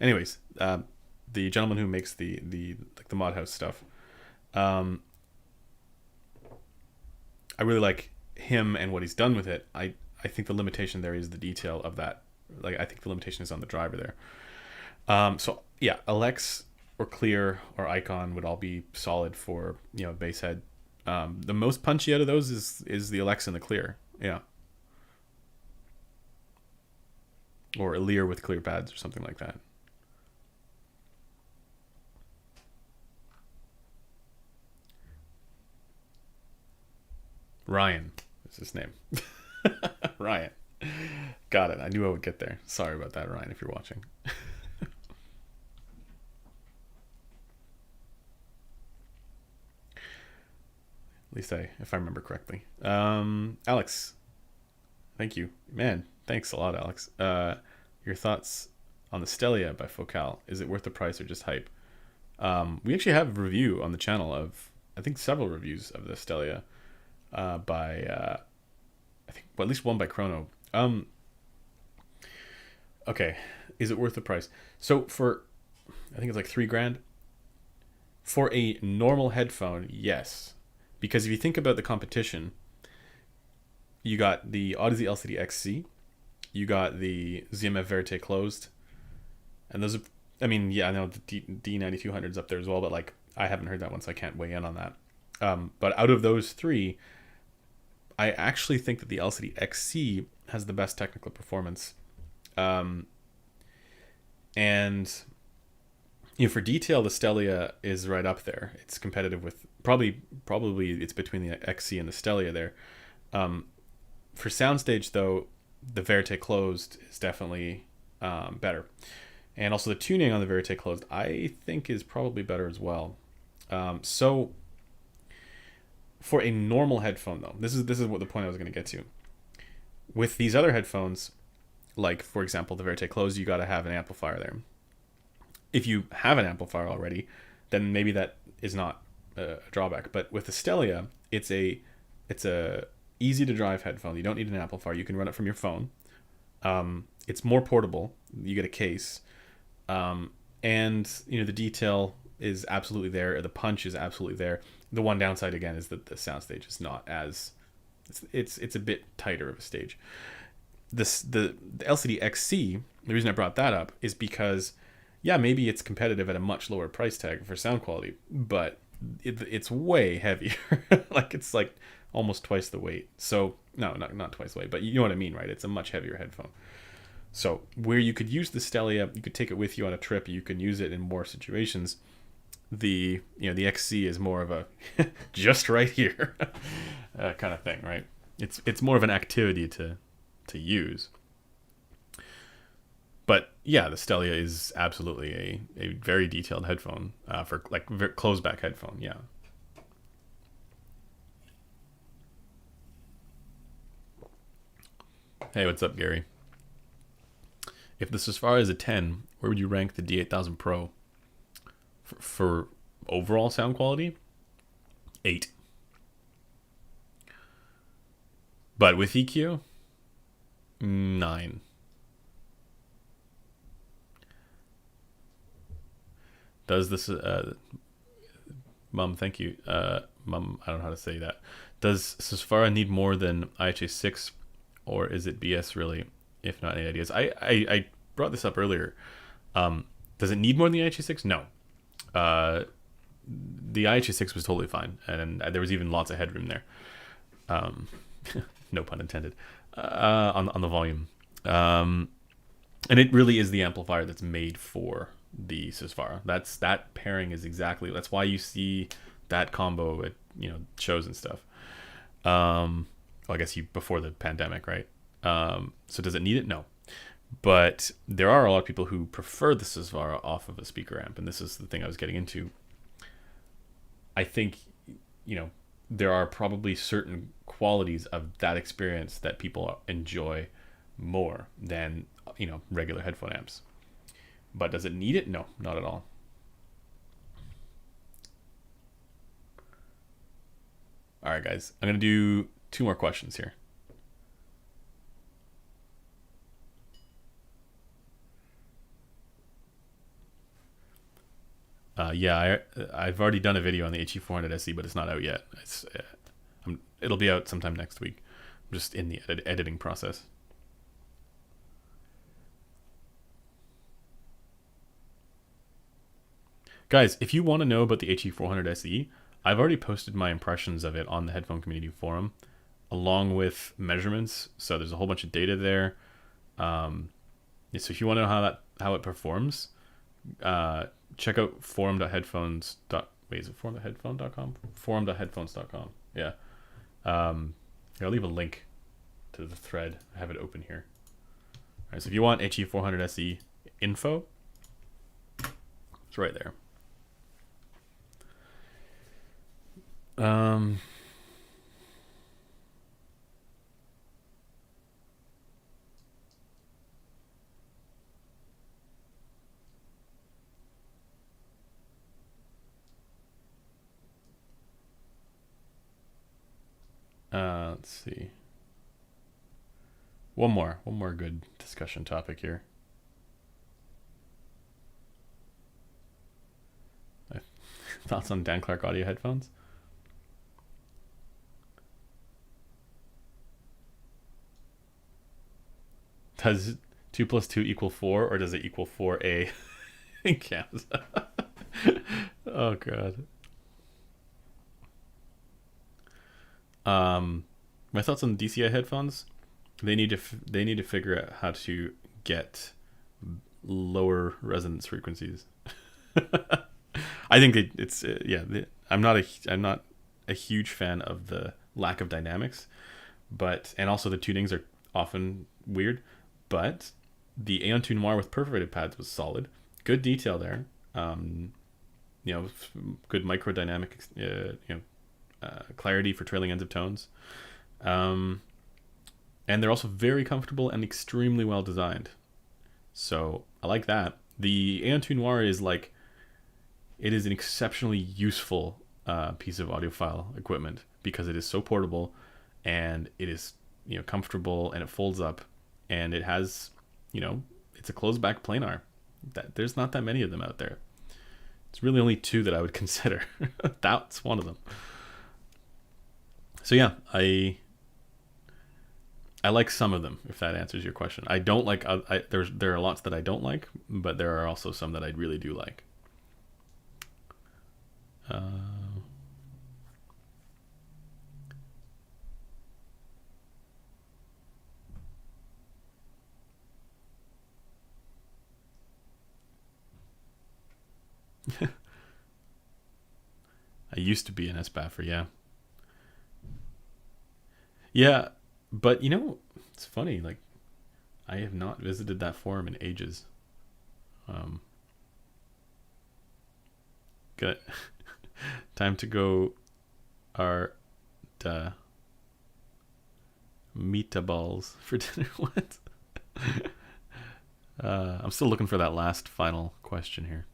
Anyways, the gentleman who makes the mod house stuff. I really like him and what he's done with it. I think the limitation there is the detail of that. Like, I think the limitation is on the driver there. So yeah, LX or Clear or Icon would all be solid for, bass head. The most punchy out of those is the LX and the Clear. Yeah. Or a Lear with clear pads or something like that. Ryan is his name. Ryan. Got it. I knew I would get there. Sorry about that, Ryan, if you're watching. At least if I remember correctly. Alex. Thank you. Man, thanks a lot, Alex. Your thoughts on the Stelia by Focal. Is it worth the price or just hype? We actually have a review on the channel of, I think, several reviews of the Stelia by, I think, well, at least one by Chrono. Okay, is it worth the price? So for, I think it's like $3,000. For a normal headphone, yes. Because if you think about the competition, you got the Odyssey LCD XC, you got the ZMF Verite closed, and those are, I mean, yeah, I know the D9200's up there as well, but like, I haven't heard that one, so I can't weigh in on that. But out of those three, I actually think that the LCD XC has the best technical performance. And for detail, the Stelia is right up there. It's competitive with probably it's between the XC and the Stelia there. For soundstage though, the Verite closed is definitely better, and also the tuning on the Verite closed I think is probably better as well. So for a normal headphone though, this is what the point I was going to get to. With these other headphones, like for example the Verite closed, you got to have an amplifier there. If you have an amplifier already, then maybe that is not a drawback. But with the Stelia, it's a easy to drive headphone. You don't need an amplifier. You can run it from your phone. It's more portable. You get a case, and the detail is absolutely there. The punch is absolutely there. The one downside again is that the soundstage is not as it's a bit tighter of a stage. The LCD XC. The reason I brought that up is because yeah, maybe it's competitive at a much lower price tag for sound quality, but it's way heavier. Like it's like almost twice the weight. So no, not twice the weight, but you know what I mean, right? It's a much heavier headphone. So where you could use the Stellia, you could take it with you on a trip. You can use it in more situations. The XC is more of a just right here kind of thing, right? It's more of an activity to use. But yeah, the Stellia is absolutely a very detailed headphone for like closed back headphone. Yeah. Hey, what's up, Gary? If this as far as a 10, where would you rank the D8000 Pro? For overall sound quality, 8. But with EQ, 9. Does this Mum, thank you. Mum, I don't know how to say that. Does Susvara need more than IHA6, or is it BS really? If not, any ideas? I brought this up earlier. Does it need more than the IHA6? No. The IHA6 was totally fine, and there was even lots of headroom there. No pun intended. On the volume. And it really is the amplifier that's made for the Susvara. That pairing is exactly, that's why you see that combo at shows and stuff. Well, I guess before the pandemic, right? So does it need it? No. But there are a lot of people who prefer the Susvara off of a speaker amp, and this is the thing I was getting into. I think, there are probably certain qualities of that experience that people enjoy more than, regular headphone amps. But does it need it? No, not at all. All right, guys. I'm going to do 2 more questions here. Yeah, I've already done a video on the HE400 SE, but it's not out yet. It'll be out sometime next week. I'm just in the editing process. Guys, if you want to know about the HE400 SE, I've already posted my impressions of it on the Headphone Community Forum, along with measurements. So there's a whole bunch of data there. So if you want to know how it performs, check out forum.headphones. Wait, is it forum.headphone.com? Forum.headphones.com. Yeah. I'll leave a link to the thread. I have it open here. All right, so if you want HE400 SE info, it's right there. Let's see. One more good discussion topic here. Thoughts on Dan Clark audio headphones? Does 2 + 2 = 4, or does it equal 4A in cams? Oh god. My thoughts on DCI headphones: they need to figure out how to get lower resonance frequencies. I think it's I'm not a huge fan of the lack of dynamics, and also the tunings are often weird. But the Aeon 2 Noir with perforated pads was solid, good detail there. Good microdynamic, clarity for trailing ends of tones. And they're also very comfortable and extremely well designed. So I like that. The Aeon 2 Noir is it is an exceptionally useful piece of audiophile equipment because it is so portable, and it is comfortable, and it folds up, and it has it's a closed back planar. There's not that many of them out there. It's really only 2 that I would consider. That's one of them. So yeah, I I like some of them, if that answers your question. I don't like, there are lots that I don't like, but there are also some that I really do like. I used to be an SBAFer, yeah. Yeah, but you know, it's funny, like, I have not visited that forum in ages. Got time to go our meatballs for dinner. What? I'm still looking for that last final question here.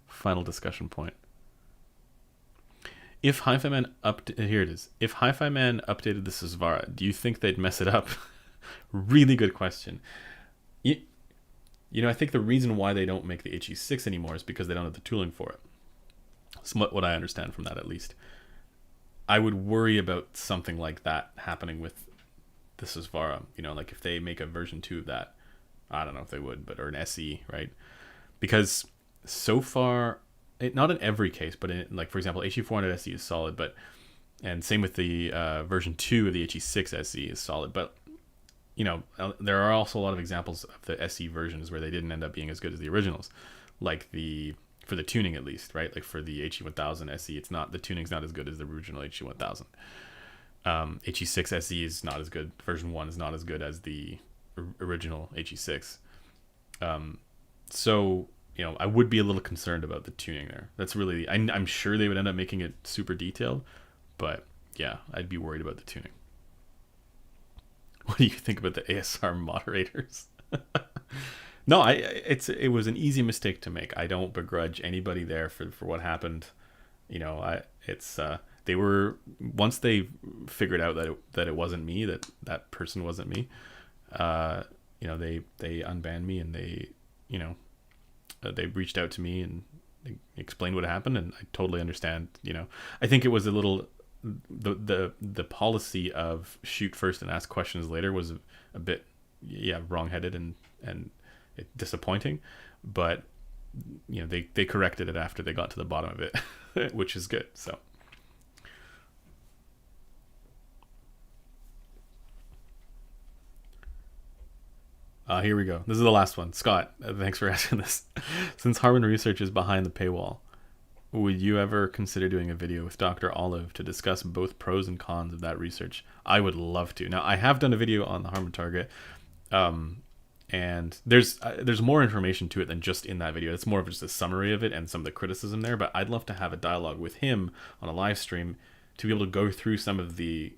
Final discussion point. If Hi-Fi Man here it is. If Hi-Fi Man updated the Susvara, do you think they'd mess it up? Really good question. You know, I think the reason why they don't make the He6 anymore is because they don't have the tooling for it. It's what I understand from that, at least. I would worry about something like that happening with the Susvara. You know, like if they make a version 2 of that, I don't know if they would, but or an SE, right? Because so far, not in every case, but in, like, for example, HE400 SE is solid, but, and same with the version 2 of the He6 SE is solid, but you know, there are also a lot of examples of the SE versions where they didn't end up being as good as the originals, like for the tuning at least, right? Like for the HE1000 SE, it's not, the tuning's not as good as the original HE1000. HE6 SE is not as good. Version 1 is not as good as the original HE6. So, you know, I would be a little concerned about the tuning there. That's really, I'm sure they would end up making it super detailed, but yeah, I'd be worried about the tuning. What do you think about the ASR moderators? No, it was an easy mistake to make. I don't begrudge anybody there for what happened. You know, they were, once they figured out that it wasn't me, that person wasn't me. You know, they unbanned me, and they, you know, they reached out to me and explained what happened, and I totally understand. You know, I think it was a little, the policy of shoot first and ask questions later was a bit, yeah, wrong-headed and disappointing, but you know, they corrected it after they got to the bottom of it, which is good. So here we go. This is the last one. Scott, thanks for asking this. Since Harman Research is behind the paywall, would you ever consider doing a video with Dr. Olive to discuss both pros and cons of that research? I would love to. Now, I have done a video on the Harman target, and there's more information to it than just in that video. It's more of just a summary of it and some of the criticism there, but I'd love to have a dialogue with him on a live stream to be able to go through some of the...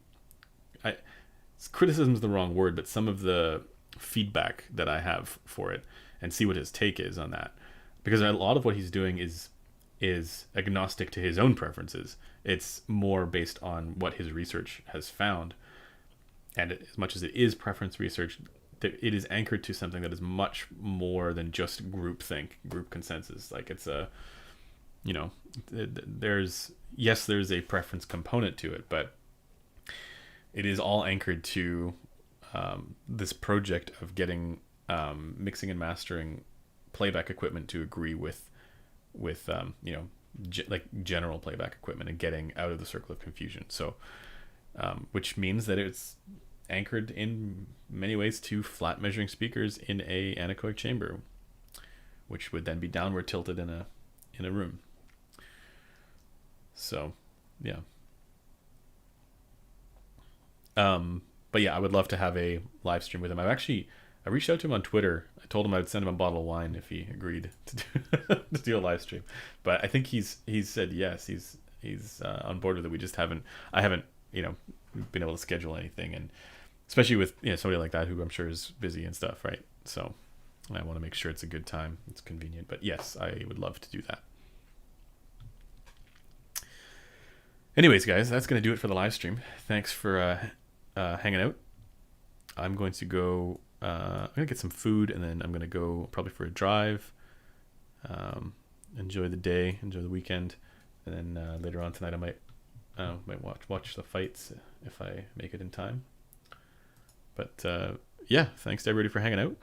criticism is the wrong word, but some of the feedback that I have for it and see what his take is on that. Because a lot of what he's doing is agnostic to his own preferences. It's more based on what his research has found. And as much as it is preference research, it is anchored to something that is much more than just groupthink, group consensus. Like it's a, you know, there's a preference component to it, but it is all anchored to this project of getting mixing and mastering playback equipment to agree with you know, like general playback equipment and getting out of the circle of confusion. So which means that it's anchored in many ways to flat measuring speakers in a anechoic chamber, which would then be downward tilted in a room. So yeah. But yeah, I would love to have a live stream with him. I reached out to him on Twitter. I told him I would send him a bottle of wine if he agreed to do a live stream. But I think he's said yes. He's on board with it. We just I haven't, you know, been able to schedule anything, and especially with, you know, somebody like that who I'm sure is busy and stuff, right? So I want to make sure it's a good time, it's convenient. But yes, I would love to do that. Anyways, guys, that's gonna do it for the live stream. Thanks for hanging out. I'm going to go. I'm gonna get some food, and then I'm gonna go probably for a drive. Enjoy the day, enjoy the weekend, and then later on tonight I might Might watch the fights if I make it in time. But yeah, thanks to everybody for hanging out,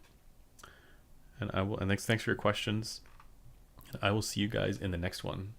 and thanks for your questions. I will see you guys in the next one.